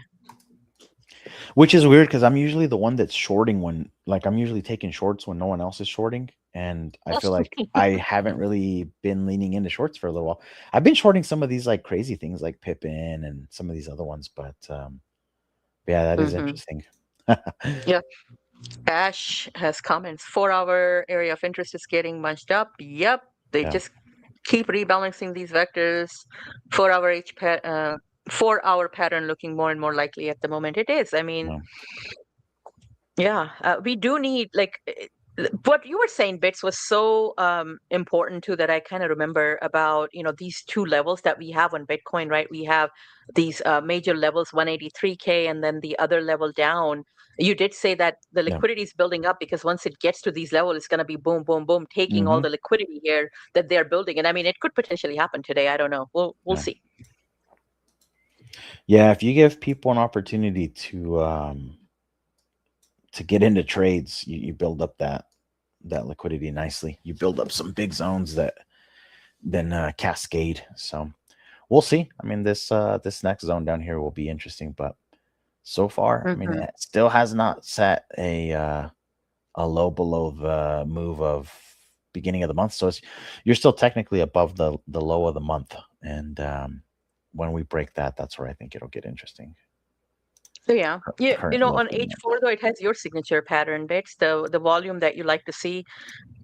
Which is weird because I'm usually the one that's shorting when, like, I'm usually taking shorts when no one else is shorting. And I feel like I haven't really been leaning into shorts for a little while. I've been shorting some of these like crazy things like Pippin and some of these other ones, but yeah, that is Hmm. interesting. Yeah. Ash has comments. 4 hour area of interest is getting bunched up. Yep. They Yeah, just keep rebalancing these vectors. 4 hour 4 hour pattern looking more and more likely at the moment. It is. I mean, no, yeah, we do need like what you were saying, Bits, was so important too that I kind of remember about these two levels that we have on Bitcoin, right? We have these major levels, 183K, and then the other level down. You did say that the yeah. liquidity is building up because once it gets to these levels, it's going to be boom, boom, boom, taking all Hmm. the liquidity here that they're building. And I mean, it could potentially happen today. I don't know. We'll Yeah. see. Yeah, if you give people an opportunity to get into trades, you build up that liquidity nicely. You build up some big zones that then cascade. So we'll see. I mean, this next zone down here will be interesting, but so far, I mean, Hmm. it still has not set a low below the move of beginning of the month. So you're still technically above the low of the month, and when we break that, that's where I think it'll get interesting. So yeah, Current low on for the month. H4 though, it has your signature pattern, Bits, the volume that you like to see.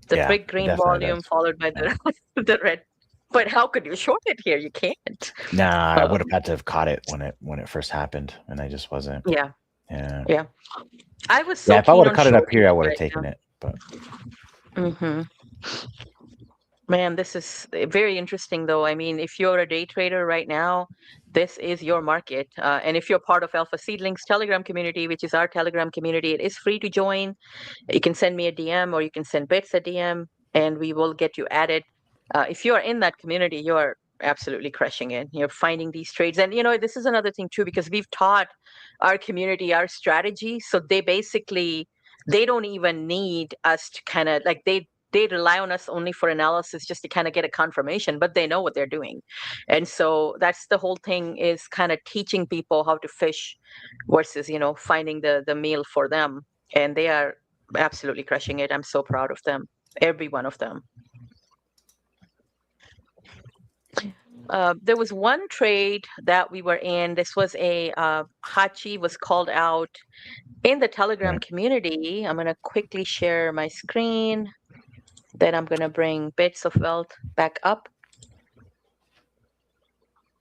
The Yeah, big it green definitely volume does. followed by Yeah. the red. But how could you short it here? You can't. Nah, I would have Um, had to have caught it when it first happened, and I just wasn't. yeah, Yeah, yeah. I was yeah. so If I keen would have on caught it up shorting here, I it, would have but taken it. But hmm man, this is very interesting though. I mean, if you're a day trader right now, this is your market. And if you're part of Alpha Seedlings Telegram community, which is our Telegram community, it is free to join. You can send me a DM or you can send Bits a DM, and we will get you added. If you are in that community, you are absolutely crushing it. You're finding these trades. And, this is another thing too, because we've taught our community our strategy. So they don't even need us to kind of like, they rely on us only for analysis just to kind of get a confirmation, but they know what they're doing. And so that's the whole thing, is kind of teaching people how to fish versus, finding the meal for them. And they are absolutely crushing it. I'm so proud of them, every one of them. There was one trade that we were in. This was a Hachi was called out in the Telegram right. community. I'm going to quickly share my screen. Then I'm going to bring Bits of Wealth back up.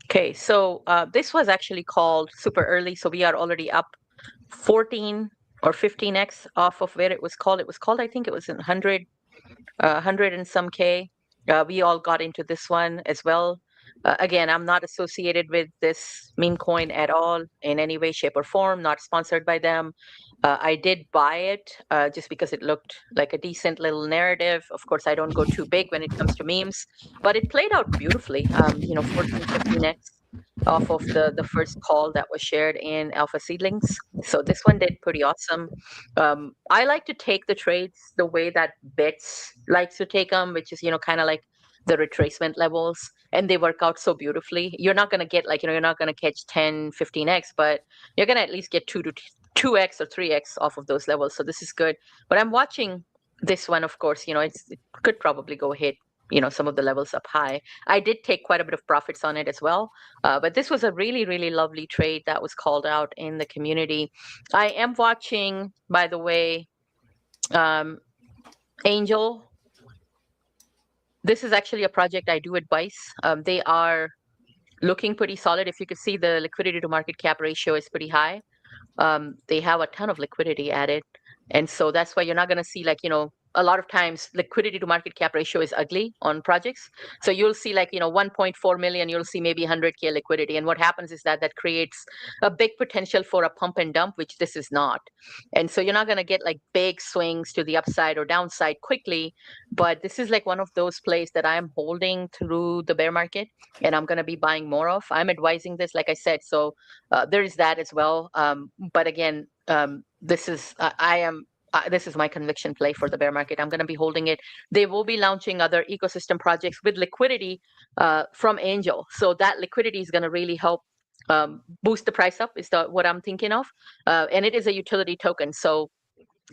Okay, so this was actually called super early. So we are already up 14 or 15x off of where it was called. It was called, I think it was in 100 and some K. We all got into this one as well. Again, I'm not associated with this meme coin at all in any way, shape, or form, not sponsored by them. I did buy it just because it looked like a decent little narrative. Of course, I don't go too big when it comes to memes, but it played out beautifully. 14, 15x off of the first call that was shared in Alpha Seedlings. So this one did pretty awesome. I like to take the trades the way that Bits likes to take them, which is, kind of like the retracement levels, and they work out so beautifully. You're not going to get you're not going to catch 10, 15x, but you're going to at least get 2x or 3x off of those levels. So this is good. But I'm watching this one, of course, it could probably go hit some of the levels up high. I did take quite a bit of profits on it as well. But this was a really, really lovely trade that was called out in the community. I am watching, by the way, Angel. This is actually a project I do advise. They are looking pretty solid. If you could see, the liquidity to market cap ratio is pretty high. They have a ton of liquidity added. And so that's why you're not going to see a lot of times liquidity to market cap ratio is ugly on projects. So you'll see 1.4 million, you'll see maybe 100K liquidity. And what happens is that creates a big potential for a pump and dump, which this is not. And so you're not going to get big swings to the upside or downside quickly. But this is one of those plays that I'm holding through the bear market, and I'm going to be buying more of. I'm advising this, like I said. So there is that as well. But again, this is this is my conviction play for the bear market. I'm going to be holding it. They will be launching other ecosystem projects with liquidity from Angel. So that liquidity is going to really help boost the price up, is what I'm thinking of. And it is a utility token. So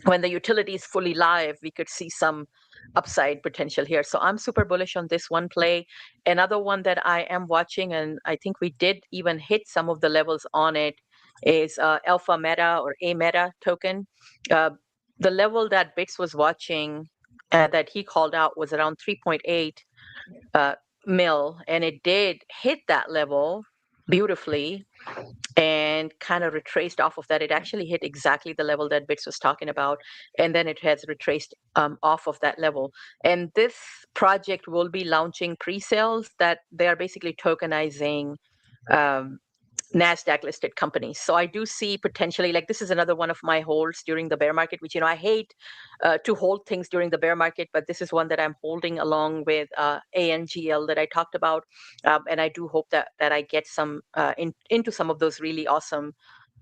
when the utility is fully live, we could see some upside potential here. So I'm super bullish on this one play. Another one that I am watching, and I think we did even hit some of the levels on it, is Alpha Meta or A Meta token. The level that Bits was watching that he called out was around 3.8 mil, and it did hit that level beautifully and kind of retraced off of that. It actually hit exactly the level that Bits was talking about, and then it has retraced off of that level. And this project will be launching pre-sales that they are basically tokenizing NASDAQ listed companies. So I do see potentially, this is another one of my holds during the bear market, which, I hate to hold things during the bear market, but this is one that I'm holding along with ANGL that I talked about. And I do hope that I get some into some of those really awesome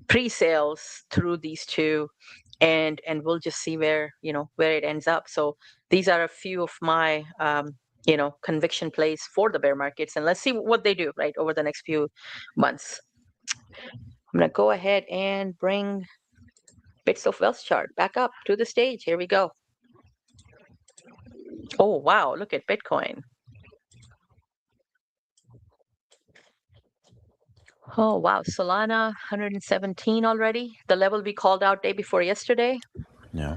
pre-sales through these two, and we'll just see where it ends up. So these are a few of my conviction plays for the bear markets, and let's see what they do right over the next few months. I'm going to go ahead and bring Bits of Wealth chart back up to the stage. Here we go. Oh, wow. Look at Bitcoin. Oh, wow. Solana, 117 already. The level we called out day before yesterday. Yeah.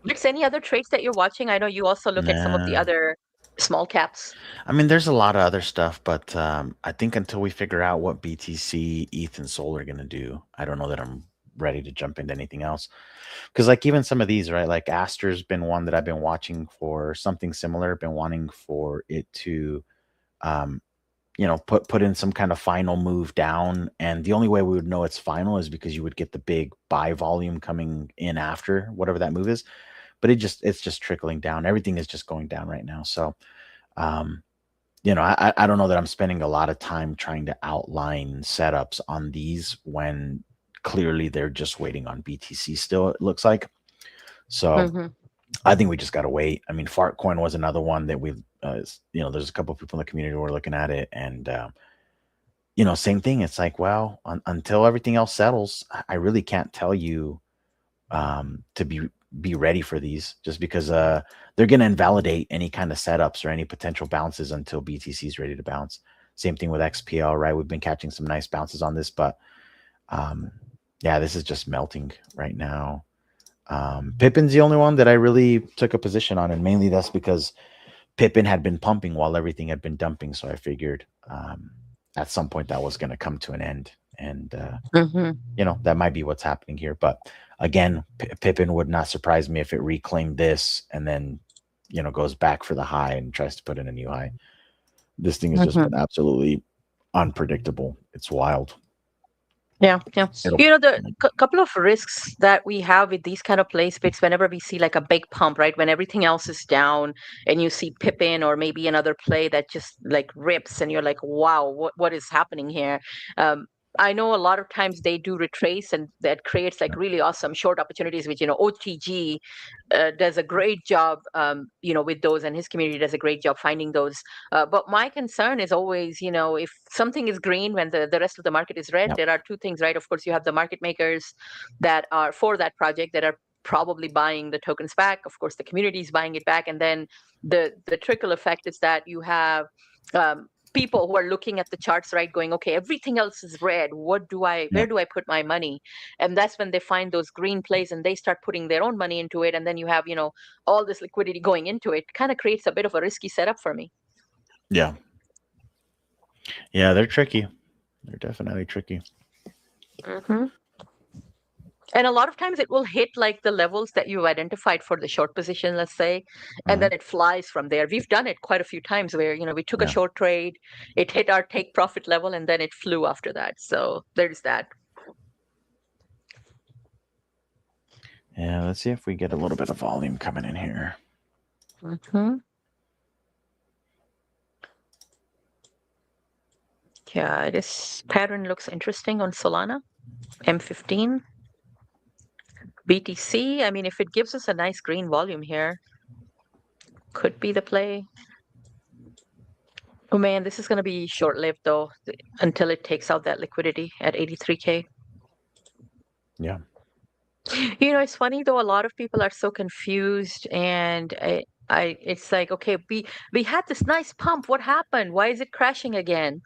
Bits, any other trades that you're watching? I know you also look at some of the other small caps. I mean, there's a lot of other stuff, but I think until we figure out what BTC, ETH, and SOL are going to do, I don't know that I'm ready to jump into anything else. Because even some of these, right, like Aster's been one that I've been watching for something similar, been wanting for it to, put in some kind of final move down. And the only way we would know it's final is because you would get the big buy volume coming in after whatever that move is. But it's just trickling down. Everything is just going down right now. So, I don't know that I'm spending a lot of time trying to outline setups on these when clearly they're just waiting on BTC still, it looks like. So I think we just got to wait. I mean, Fartcoin was another one that we, there's a couple of people in the community who are looking at it, and, same thing. It's well, until everything else settles, I really can't tell you to be ready for these, just because they're going to invalidate any kind of setups or any potential bounces until BTC is ready to bounce. Same thing with XPL, right? We've been catching some nice bounces on this, but yeah, this is just melting right now. Pippin's the only one that I really took a position on, and mainly that's because Pippin had been pumping while everything had been dumping. So I figured at some point that was going to come to an end, and that might be what's happening here. But Again, Pippin would not surprise me if it reclaimed this and then, goes back for the high and tries to put in a new high. This thing has just been absolutely unpredictable. It's wild. Yeah. The couple of risks that we have with these kind of play spits, whenever we see like a big pump, right? When everything else is down and you see Pippin or maybe another play that just like rips and you're like, wow, what is happening here? I know a lot of times they do retrace and that creates like really awesome short opportunities, which, OTG does a great job, with those, and his community does a great job finding those. But my concern is always, if something is green when the rest of the market is red, there are two things, right? Of course, you have the market makers that are for that project that are probably buying the tokens back. Of course, the community is buying it back. And then the trickle effect is that you have people who are looking at the charts, right, going, okay, everything else is red. Where do I put my money? And that's when they find those green plays and they start putting their own money into it. And then you have, all this liquidity going into it. Kind of creates a bit of a risky setup for me. Yeah. Yeah, they're tricky. They're definitely tricky. Mm-hmm. And a lot of times it will hit like the levels that you identified for the short position, let's say, and then it flies from there. We've done it quite a few times where, we took a short trade, it hit our take profit level, and then it flew after that. So there's that. Yeah, let's see if we get a little bit of volume coming in here. Mm-hmm. Yeah, this pattern looks interesting on Solana, M15. BTC, I mean, if it gives us a nice green volume here, could be the play. Oh man, this is going to be short-lived though, until it takes out that liquidity at 83K. Yeah. It's funny though, a lot of people are so confused, and it's like, okay, we had this nice pump. What happened? Why is it crashing again?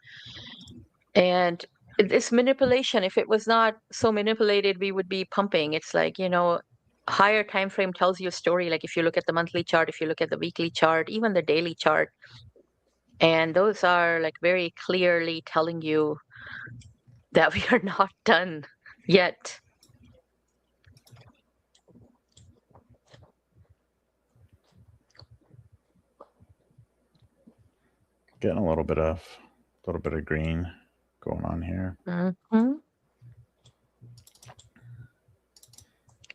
And this manipulation, if it was not so manipulated, we would be pumping. It's like, higher time frame tells you a story. Like if you look at the monthly chart, if you look at the weekly chart, even the daily chart, and those are like very clearly telling you that we are not done yet. Getting a little bit of green going on here. Mm-hmm.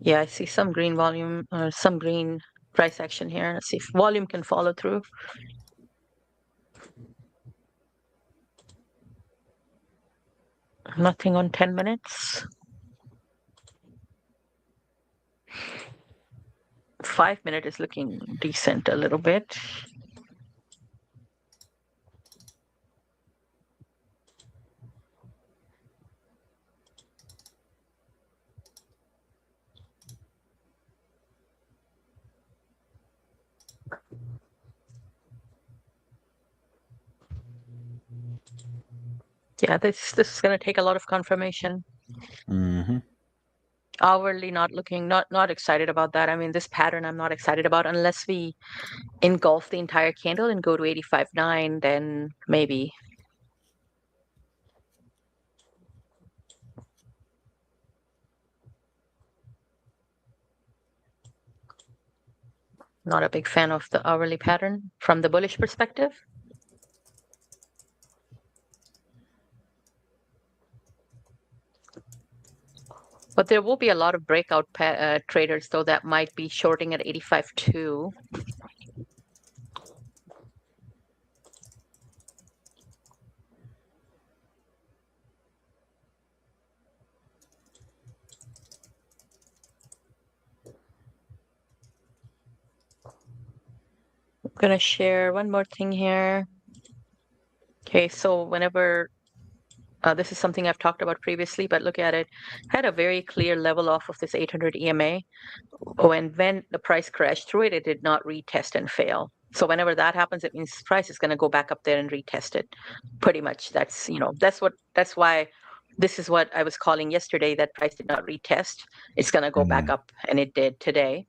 Yeah, I see some green volume, some green price action here. Let's see if volume can follow through. Nothing on 10 minutes. 5 minute is looking decent a little bit. Yeah, this is going to take a lot of confirmation. Mm-hmm. Hourly not excited about that. I mean, this pattern I'm not excited about unless we engulf the entire candle and go to 85.9, then maybe. Not a big fan of the hourly pattern from the bullish perspective. But there will be a lot of breakout traders, though, that might be shorting at 85.2. I'm going to share one more thing here. Okay, so whenever this is something I've talked about previously, but look at it. Had a very clear level off of this 800 EMA. When the price crashed through it, it did not retest and fail. So whenever that happens, it means price is going to go back up there and retest it. Pretty much, that's why this is what I was calling yesterday, that price did not retest. It's going to go back up, and it did today.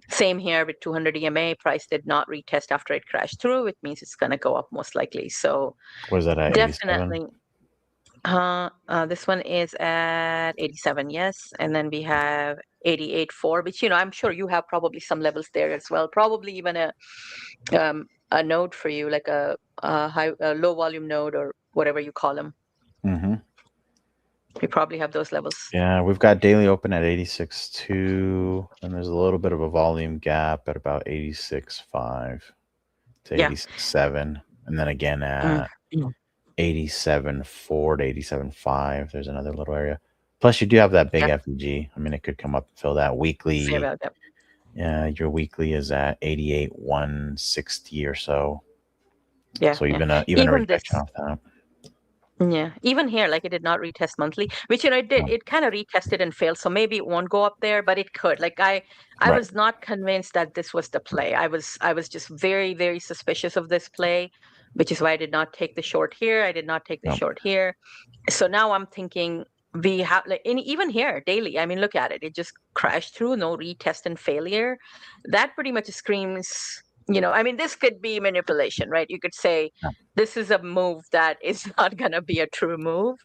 Same here with 200 EMA. Price did not retest after it crashed through. It means it's going to go up most likely. So Was that at definitely. This one is at 87, yes. And then we have 88.4, which, I'm sure you have probably some levels there as well. Probably even a node for you, like a low volume node or whatever you call them. Mm-hmm. We probably have those levels. Yeah, we've got daily open at 86.2, and there's a little bit of a volume gap at about 86.5 to 86.7, and then again at 87.4 to 87.5. There's another little area. Plus, you do have that big FEG. I mean, it could come up and fill that weekly. Yeah, your weekly is at 88.160 or so. Yeah. So even a rejection off that. Yeah, even here, like it did not retest monthly, which it did. It kind of retested and failed, so maybe it won't go up there, but it could. Like I was not convinced that this was the play. I was just very, very suspicious of this play, which is why I did not take the short here. I did not take the short here. So now I'm thinking we have even here daily. I mean, look at it. It just crashed through, no retest and failure. That pretty much screams. I mean, this could be manipulation, right? You could say this is a move that is not going to be a true move.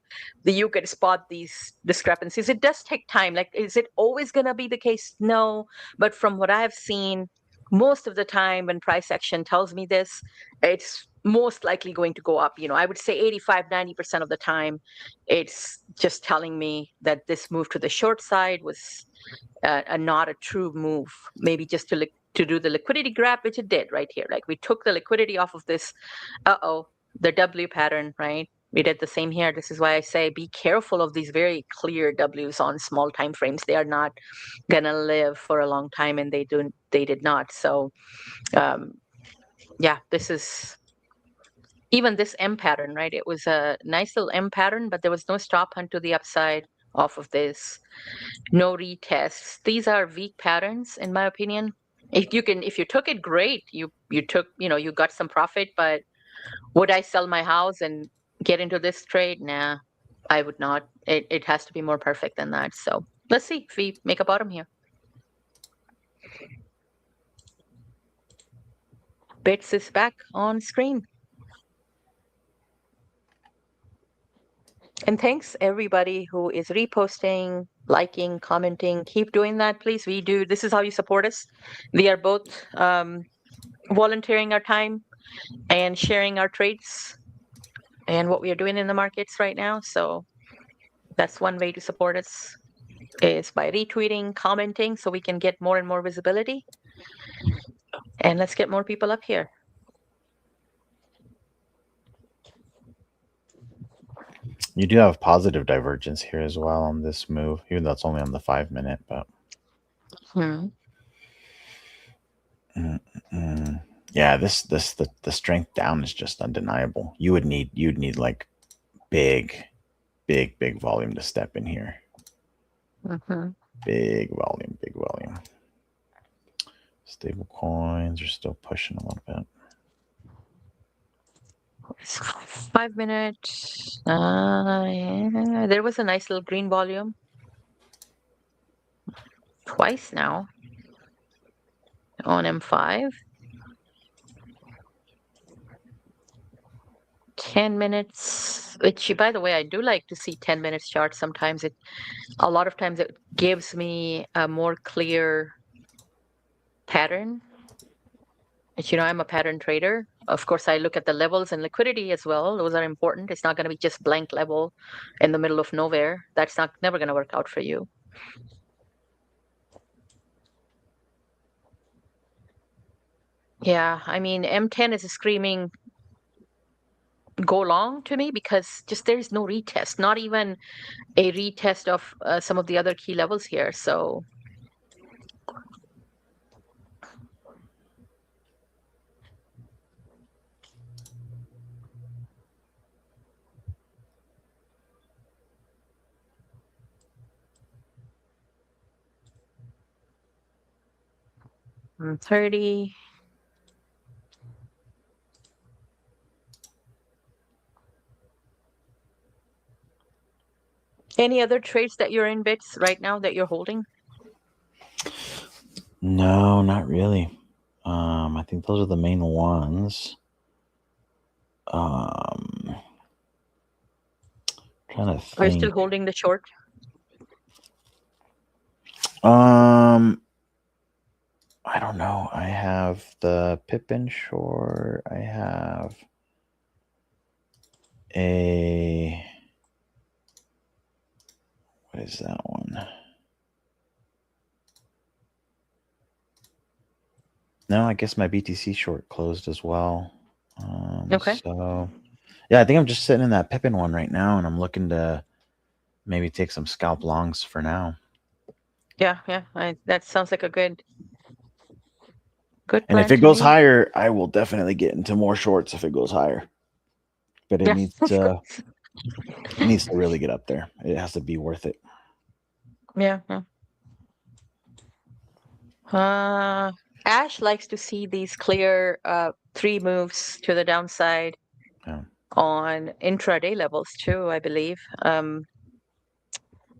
You could spot these discrepancies. It does take time. Like, is it always going to be the case? No. But from what I've seen, most of the time when price action tells me this, it's most likely going to go up. I would say 85-90% of the time, it's just telling me that this move to the short side was not a true move. Maybe just to do the liquidity grab, which it did right here. Like we took the liquidity off of this, the W pattern, right? We did the same here. This is why I say be careful of these very clear Ws on small time frames. They are not gonna live for a long time, and they did not. So yeah, this is even this M pattern, right? It was a nice little M pattern, but there was no stop hunt to the upside off of this. No retests. These are weak patterns, in my opinion. If you took it, great. You took, you got some profit, but would I sell my house and get into this trade? Nah, I would not. It has to be more perfect than that. So let's see if we make a bottom here. Bits is back on screen. And thanks everybody who is reposting, liking, commenting. Keep doing that, please. This is how you support us. We are both volunteering our time and sharing our trades and what we are doing in the markets right now. So that's one way to support us, is by retweeting, commenting, so we can get more and more visibility. And let's get more people up here. You do have positive divergence here as well on this move, even though it's only on the 5 minute, but yeah, the strength down is just undeniable. You'd need like big volume to step in here. Big volume. Stable coins are still pushing a little bit. 5 minutes. Yeah, there was a nice little green volume. Twice now on M5. 10 minutes, which, by the way, I do like to see 10 minutes charts. Sometimes a lot of times it gives me a more clear pattern. But, I'm a pattern trader. Of course, I look at the levels and liquidity as well. Those are important. It's not going to be just blank level in the middle of nowhere. That's never going to work out for you. Yeah, I mean, M10 is screaming go long to me because just there is no retest, not even a retest of some of the other key levels here. So $30. Any other trades that you're in, Bits, right now that you're holding? No, not really. I think those are the main ones. Trying Trying to Are you still think. holding the short? I don't know. I have the Pippin short. I have a, what is that one? No, I guess my BTC short closed as well. Okay. So yeah, I think I'm just sitting in that Pippin one right now, and I'm looking to maybe take some scalp longs for now. Yeah, that sounds like a good And if plan it to goes me. higher, I will definitely get into more shorts if it goes higher. But it Yeah, needs of to course. it needs to really get up there. It has to be worth it. Yeah, yeah. Ash likes to see these clear 3 moves to the downside Yeah. on intraday levels too, I believe.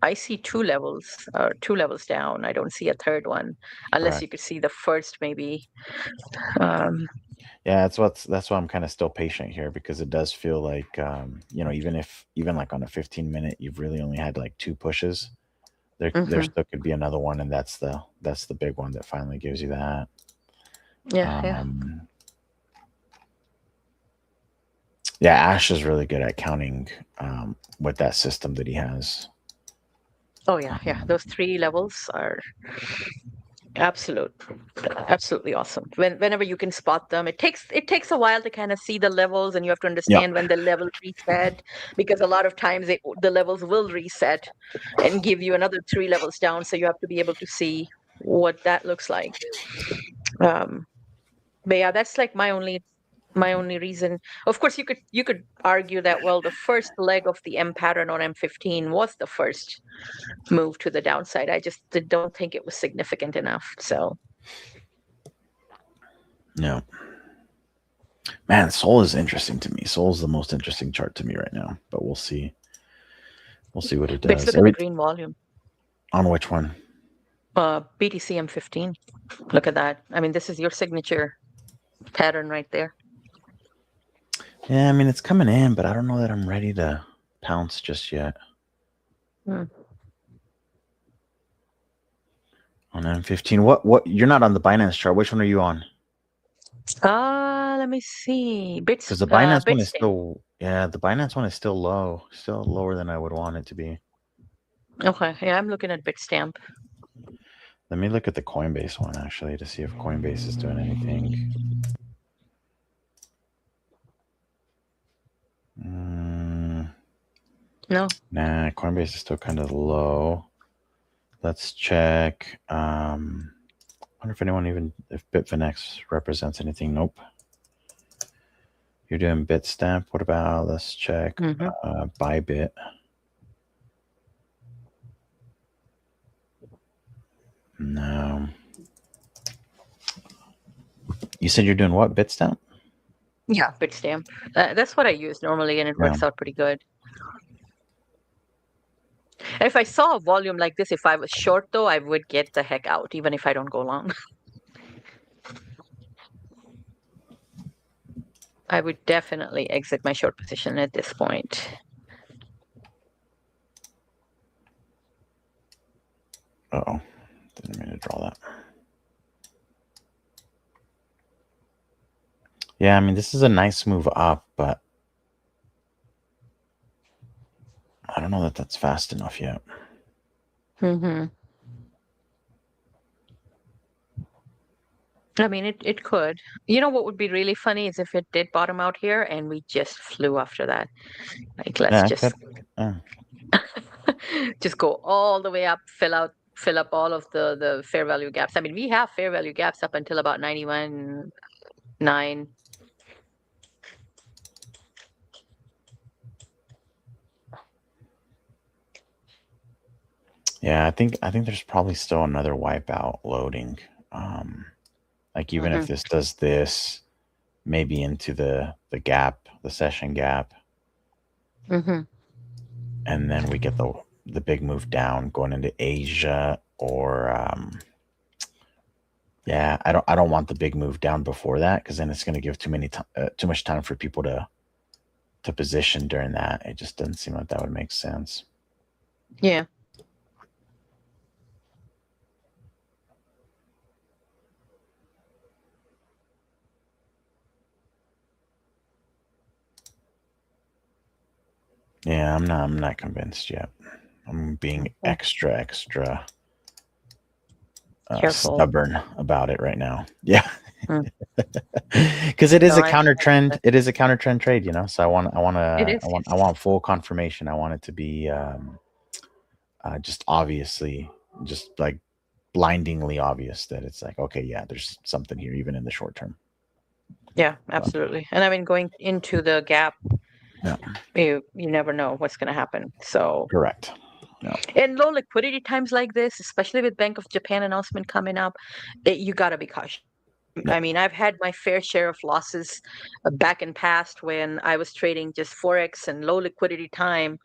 I see 2 levels down. I don't see a third one, unless you Correct. could see the first maybe. Um, Yeah, that's why I'm kind of still patient here, because it does feel like even like on a 15-minute, you've really only had like 2 pushes. There mhm. still could be another one, and that's the big one that finally gives you that. Yeah, yeah. Um, yeah, Ash is really good at counting with that system that he has. Oh yeah, yeah. Those 3 levels are absolutely awesome. Whenever you can spot them, it takes a while to kind of see the levels, and you have to Yeah. understand when the level reset, because a lot of times the levels will reset and give you another 3 levels down. So you have to be able to see what that looks like. Um, but yeah, that's like my only reason. Of course, you could argue that, well, the first leg of the M pattern on M15 was the first move to the downside. I just don't think it was significant enough. So No. Man, Sol is interesting to me. Sol is the most interesting chart to me right now, but we'll see. We'll see what it let's does. look at the green volume. On which one? BTC M15. Look at that. I mean, this is your signature pattern right there. Yeah, I mean, it's coming in, but I don't know that I'm ready to pounce just yet. Hmm. On M15. What you're not on the Binance chart. Which one are you on? Let me see. Bits, Because the Binance one is Bitstamp. still, yeah, the Binance one is still low, still lower than I would want it to be. Okay, yeah, I'm looking at Bitstamp. Let me look at the Coinbase one actually to see if Coinbase is doing anything. No. Nah, Coinbase is still kind of low. Let's check. Wonder if Bitfinex represents anything. Nope. You're doing Bitstamp. What about, let's check Bybit. No. You said you're doing what? Bitstamp? Yeah, Bitstamp. That's what I use normally, and it Yeah. works out pretty good. If I saw a volume like this, if I was short though, I would get the heck out, even if I don't go long. I would definitely exit my short position at this point. Uh-oh. Didn't mean to draw that. Yeah, I mean, this is a nice move up, but I don't know that that's fast enough yet. Mm-hmm. I mean, it could. You know what would be really funny is if it did bottom out here and we just flew after that. Like, let's Yeah, I just could. Yeah. just go all the way up, fill up all of the fair value gaps. I mean, we have fair value gaps up until about 91.9. Yeah, I think there's probably still another wipeout loading. Like even if this does this, maybe into the gap, the session gap, Mm-hmm. and then we get the big move down going into Asia, or yeah, I don't want the big move down before that, because then it's going to give too much time for people to to position during that. It just doesn't seem like that would make sense. Yeah. Yeah, I'm not convinced yet. I'm being extra Careful. stubborn about it right now. Yeah. Mm. Because it is No, a counter trend. It is a counter trend trade, you know. So It I want full confirmation. I want it to be just obviously, just like blindingly obvious that it's like, okay, yeah, there's something here, even in the short term. Yeah, absolutely. And I mean, going into the gap, Yeah, you never know what's going to happen. So, correct. Yeah, in low liquidity times like this, especially with Bank of Japan announcement coming up, you got to be cautious. yeah, I mean, I've had my fair share of losses back in past when I was trading just Forex, and low liquidity time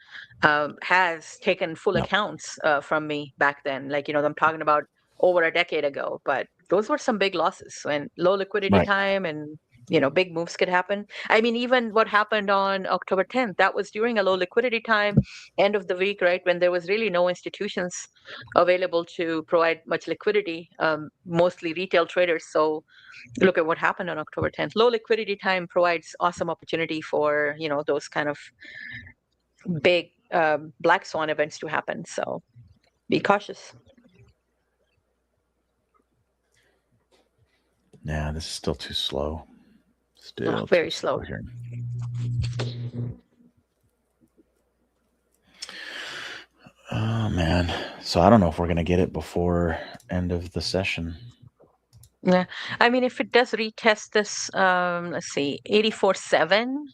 has taken full yeah, accounts from me back then. Like, I'm talking about over a decade ago, but those were some big losses when low liquidity right. time and big moves could happen. I mean, even what happened on October 10th, that was during a low liquidity time, end of the week, right? When there was really no institutions available to provide much liquidity, mostly retail traders. So look at what happened on October 10th. Low liquidity time provides awesome opportunity for, those kind of big black swan events to happen. So be cautious. Yeah, this is still too slow. Still too Very slow slow. here. Oh man. So I don't know if we're gonna get it before end of the session. Yeah. I mean, if it does retest this, let's see, 84.7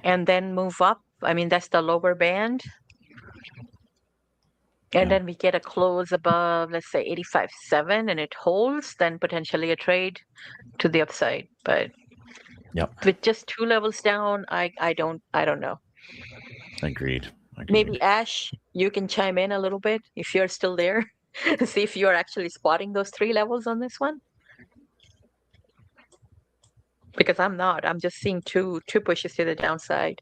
and then move up, I mean, that's the lower band. And Yeah. then we get a close above, let's say 85.7 and it holds, then potentially a trade to the upside. But Yep. with just 2 levels down, I don't know. Agreed. Maybe Ash, you can chime in a little bit if you're still there. See if you're actually spotting those 3 levels on this one. Because I'm not. I'm just seeing two pushes to the downside.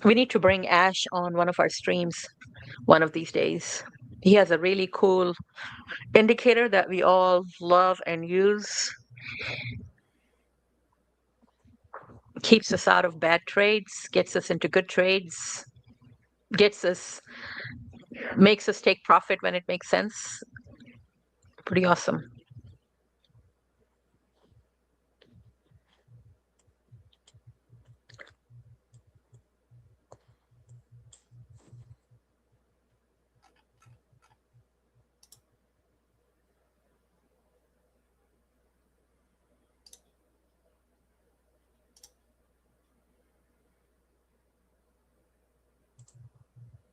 We need to bring Ash on one of our streams one of these days. He has a really cool indicator that we all love and use. Keeps us out of bad trades, gets us into good trades, makes us take profit when it makes sense. Pretty awesome.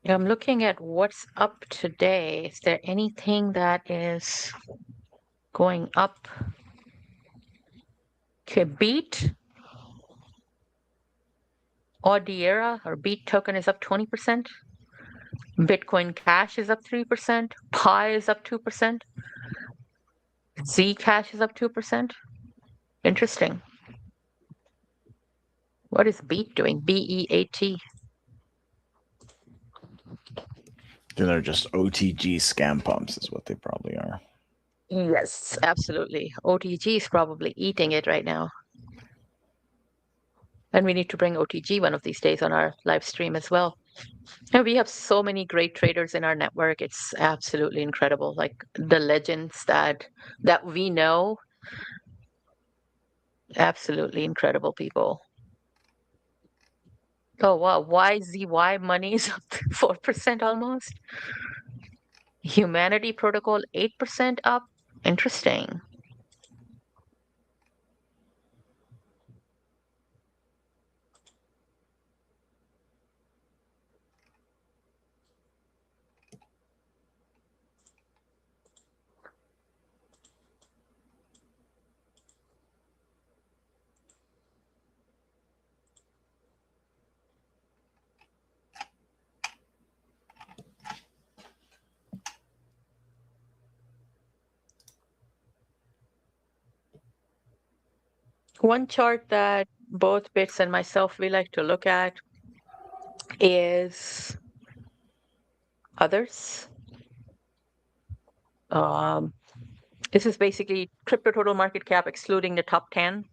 I'm looking at what's up today. Is there anything that is going up? Okay, Beat Audiera or Beat token is up 20%. Bitcoin Cash is up 3%. Pi is up 2%. Zcash is up 2%. Interesting. What is Beat doing? BEAT. They're just OTG scam pumps, is what they probably are. Yes, absolutely. OTG is probably eating it right now. And we need to bring OTG one of these days on our live stream as well. And we have so many great traders in our network. It's absolutely incredible. Like the legends that we know. Absolutely incredible people. Oh wow, YZY money is up 4% almost. Humanity Protocol 8% up. Interesting. One chart that both Bits and myself we like to look at is others. This is basically crypto total market cap excluding the top 10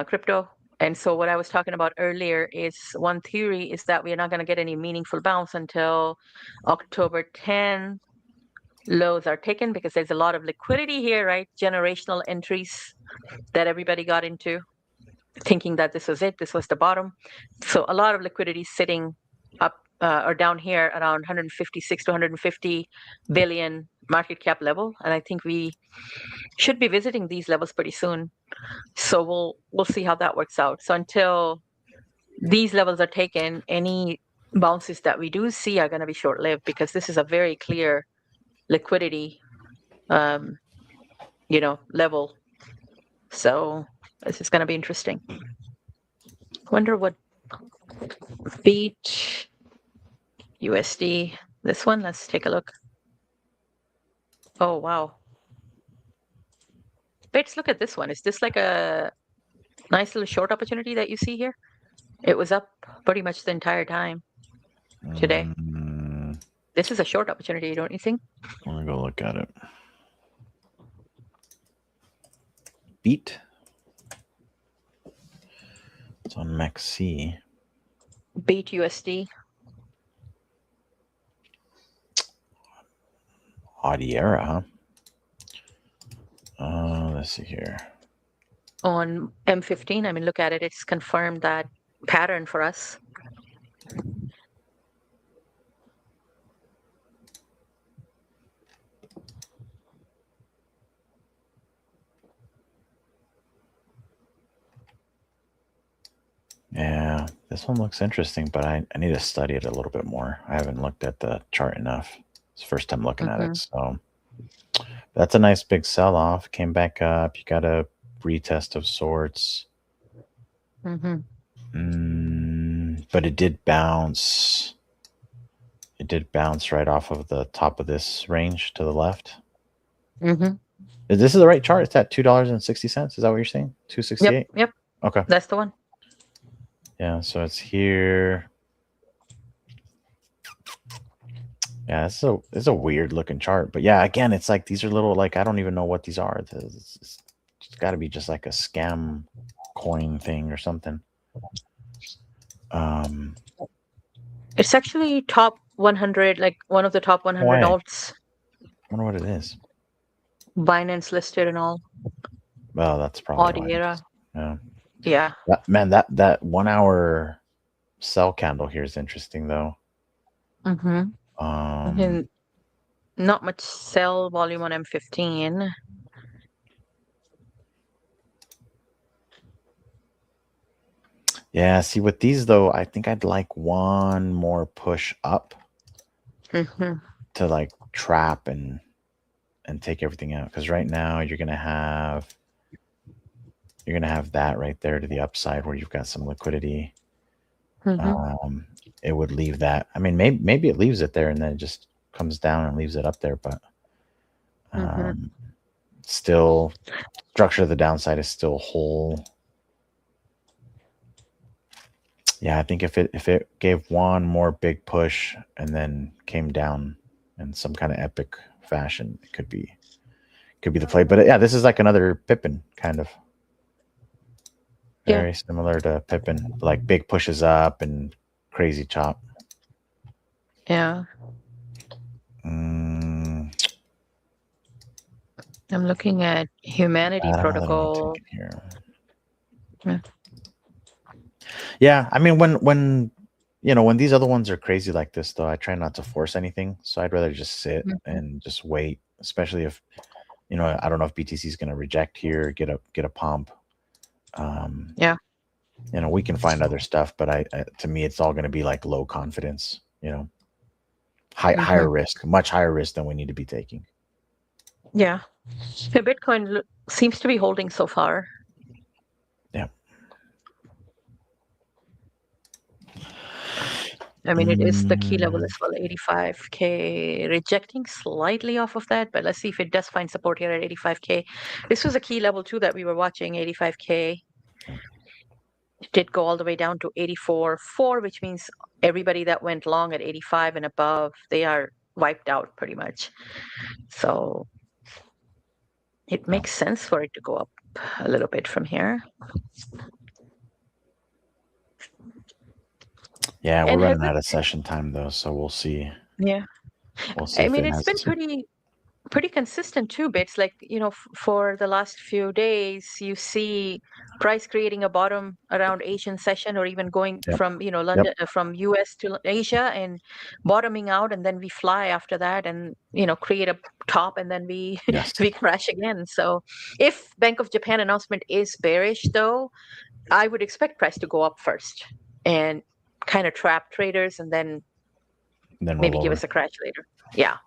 crypto. And so what I was talking about earlier is one theory is that we are not going to get any meaningful bounce until October 10 lows are taken, because there's a lot of liquidity here, right? Generational entries that everybody got into thinking that this was it, this was the bottom. So a lot of liquidity sitting up or down here around 156 to 150 billion market cap level. And I think we should be visiting these levels pretty soon. So we'll see how that works out. So until these levels are taken, any bounces that we do see are going to be short-lived, because this is a very clear liquidity, level. So this is going to be interesting. Wonder what beat USD. This one, let's take a look. Oh, wow. Let's look at this one. Is this like a nice little short opportunity that you see here? It was up pretty much the entire time today. This is a short opportunity, don't you think? I'm gonna go look at it. Beat. It's on MEXC. Beat USD. Audiera, huh? Let's see here. On M15, I mean, look at it. It's confirmed that pattern for us. Yeah, this one looks interesting, but I need to study it a little bit more. I haven't looked at the chart enough. It's the first time looking at it. So that's a nice big sell-off. Came back up. You got a retest of sorts. But it did bounce. It did bounce right off of the top of this range to the left. This is the right chart. It's at $2.60. Is that what you're saying? 268. Yep. Okay. That's the one. Yeah. So it's here. Yeah, it's a weird looking chart, but yeah, again, it's like these are little, like, I don't even know what these are. It's got to be just like a scam coin thing or something. It's actually top 100, like one of the top 100 alts. I wonder what it is. Binance listed and all. Well, that's probably Audiera. Yeah. That 1 hour sell candle here is interesting though. And not much sell volume on M15. Yeah, see with these though, I think I'd like one more push up to like trap and take everything out, because right now you're gonna have that right there to the upside where you've got some liquidity. It would leave that. I mean, maybe it leaves it there and then it just comes down and leaves it up there, but still, structure of the downside is still whole. Yeah, I think if it gave one more big push and then came down in some kind of epic fashion, it could be the play. But yeah, this is like another Pippin kind of. Very similar to Pippin, like big pushes up and crazy chop. Yeah. I'm looking at Humanity Protocol. Here. Yeah, I mean, when these other ones are crazy like this, though, I try not to force anything. So I'd rather just sit and just wait, especially if, I don't know if BTC is going to reject here, get a pump. We can find other stuff, but to me, it's all going to be like low confidence, higher risk, much higher risk than we need to be taking. Yeah. The Bitcoin seems to be holding so far. Yeah. I mean, it is the key level as well, 85K, rejecting slightly off of that, but let's see if it does find support here at 85K. This was a key level too that we were watching, 85K. It did go all the way down to 84.4, which means everybody that went long at 85 and above, they are wiped out pretty much. So it makes sense for it to go up a little bit from here. Yeah, we're running out of session time though, so we'll see. Yeah. We'll see. I mean, it's been pretty consistent too, Bits. Like, for the last few days, you see price creating a bottom around Asian session, or even going from, London, from US to Asia, and bottoming out, and then we fly after that, and create a top, and then we we crash again. So if Bank of Japan announcement is bearish though, I would expect price to go up first and kind of trap traders, and then maybe give us a crash later. Yeah.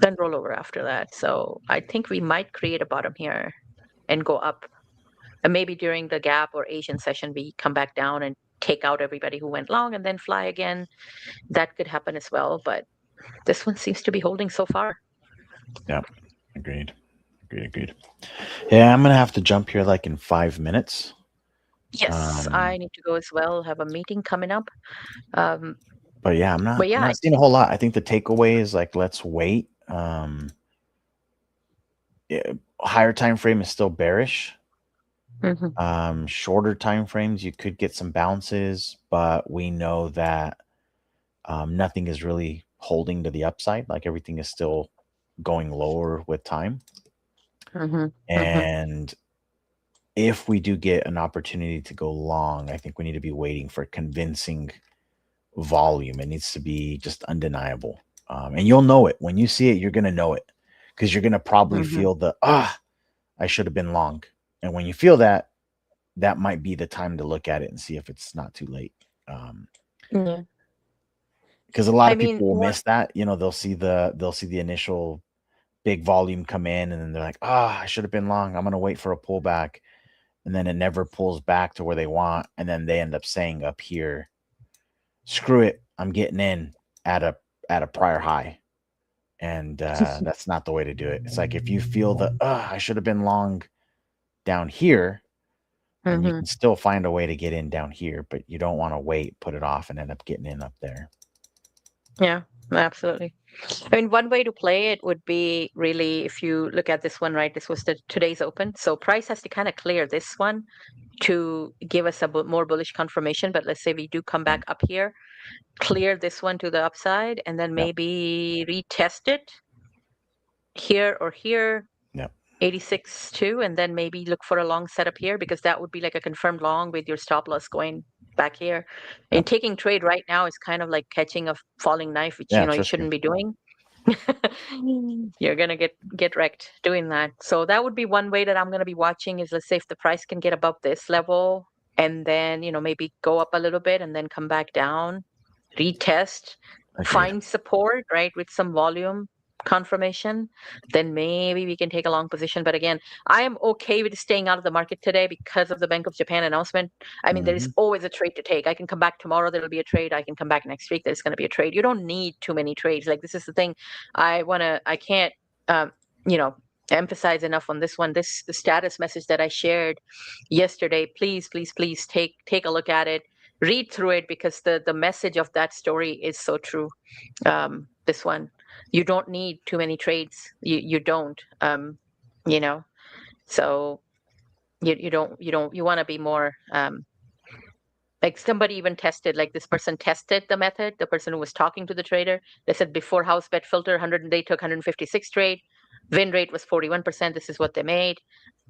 Then roll over after that. So I think we might create a bottom here and go up. And maybe during the gap or Asian session, we come back down and take out everybody who went long and then fly again. That could happen as well. But this one seems to be holding so far. Yeah, agreed. Yeah, I'm going to have to jump here like in 5 minutes. Yes, I need to go as well. Have a meeting coming up. But yeah, I'm not seeing a whole lot. I think the takeaway is like, let's wait. Higher time frame is still bearish. Shorter time frames, you could get some bounces, but we know that nothing is really holding to the upside. Like everything is still going lower with time. And if we do get an opportunity to go long, I think we need to be waiting for convincing volume. It needs to be just undeniable. And you'll know it. When you see it, you're going to know it, because you're going to probably feel the, I should have been long. And when you feel that, that might be the time to look at it and see if it's not too late. Because a lot of people will miss that. They'll see the initial big volume come in, and then they're like, I should have been long. I'm going to wait for a pullback. And then it never pulls back to where they want. And then they end up saying up here, screw it, I'm getting in at a prior high. And that's not the way to do it. It's like, if you feel that, I should have been long down here, and you can still find a way to get in down here, but you don't want to wait, put it off, and end up getting in up there. Yeah, absolutely. I mean, one way to play it would be really, if you look at this one, right? This was today's open. So price has to kind of clear this one to give us a more bullish confirmation. But let's say we do come back up here, clear this one to the upside, and then maybe retest it here or here. 86 too, and then maybe look for a long setup here, because that would be like a confirmed long with your stop loss going back here. And taking trade right now is kind of like catching a falling knife, which you shouldn't be doing. You're gonna get wrecked doing that. So that would be one way that I'm gonna be watching, is let's say if the price can get above this level, and then maybe go up a little bit and then come back down, retest, find support, right, with some volume confirmation, then maybe we can take a long position. But again, I am okay with staying out of the market today because of the Bank of Japan announcement. I mean, there is always a trade to take. I can come back tomorrow, there'll be a trade. I can come back next week, there's going to be a trade. You don't need too many trades. Like, this is the thing I can't emphasize enough on this one. The status message that I shared yesterday, please take a look at it, read through it, because the message of that story is so true. This one, you don't need too many trades. You don't, so you want to be more, like somebody even tested, like this person tested the method, the person who was talking to the trader. They said before house bet filter, they took 156 trade. Win rate was 41%. This is what they made.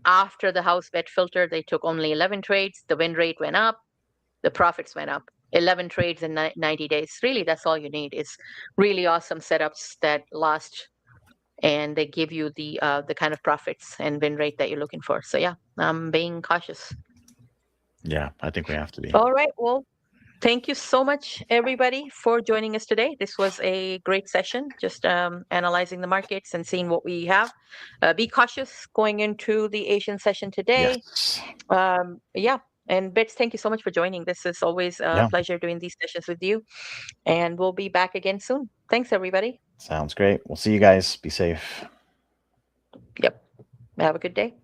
After the house bet filter, they took only 11 trades. The win rate went up. The profits went up. 11 trades in 90 days. Really, that's all you need, is really awesome setups that last, and they give you the kind of profits and win rate that you're looking for. So yeah, I'm being cautious. Yeah, I think we have to be. All right. Well, thank you so much, everybody, for joining us today. This was a great session, just analyzing the markets and seeing what we have. Be cautious going into the Asian session today. Yes. Yeah. And Bits, thank you so much for joining. This is always a Yeah, pleasure doing these sessions with you. And we'll be back again soon. Thanks, everybody. sounds great. We'll see you guys. Be safe. Yep. Have a good day.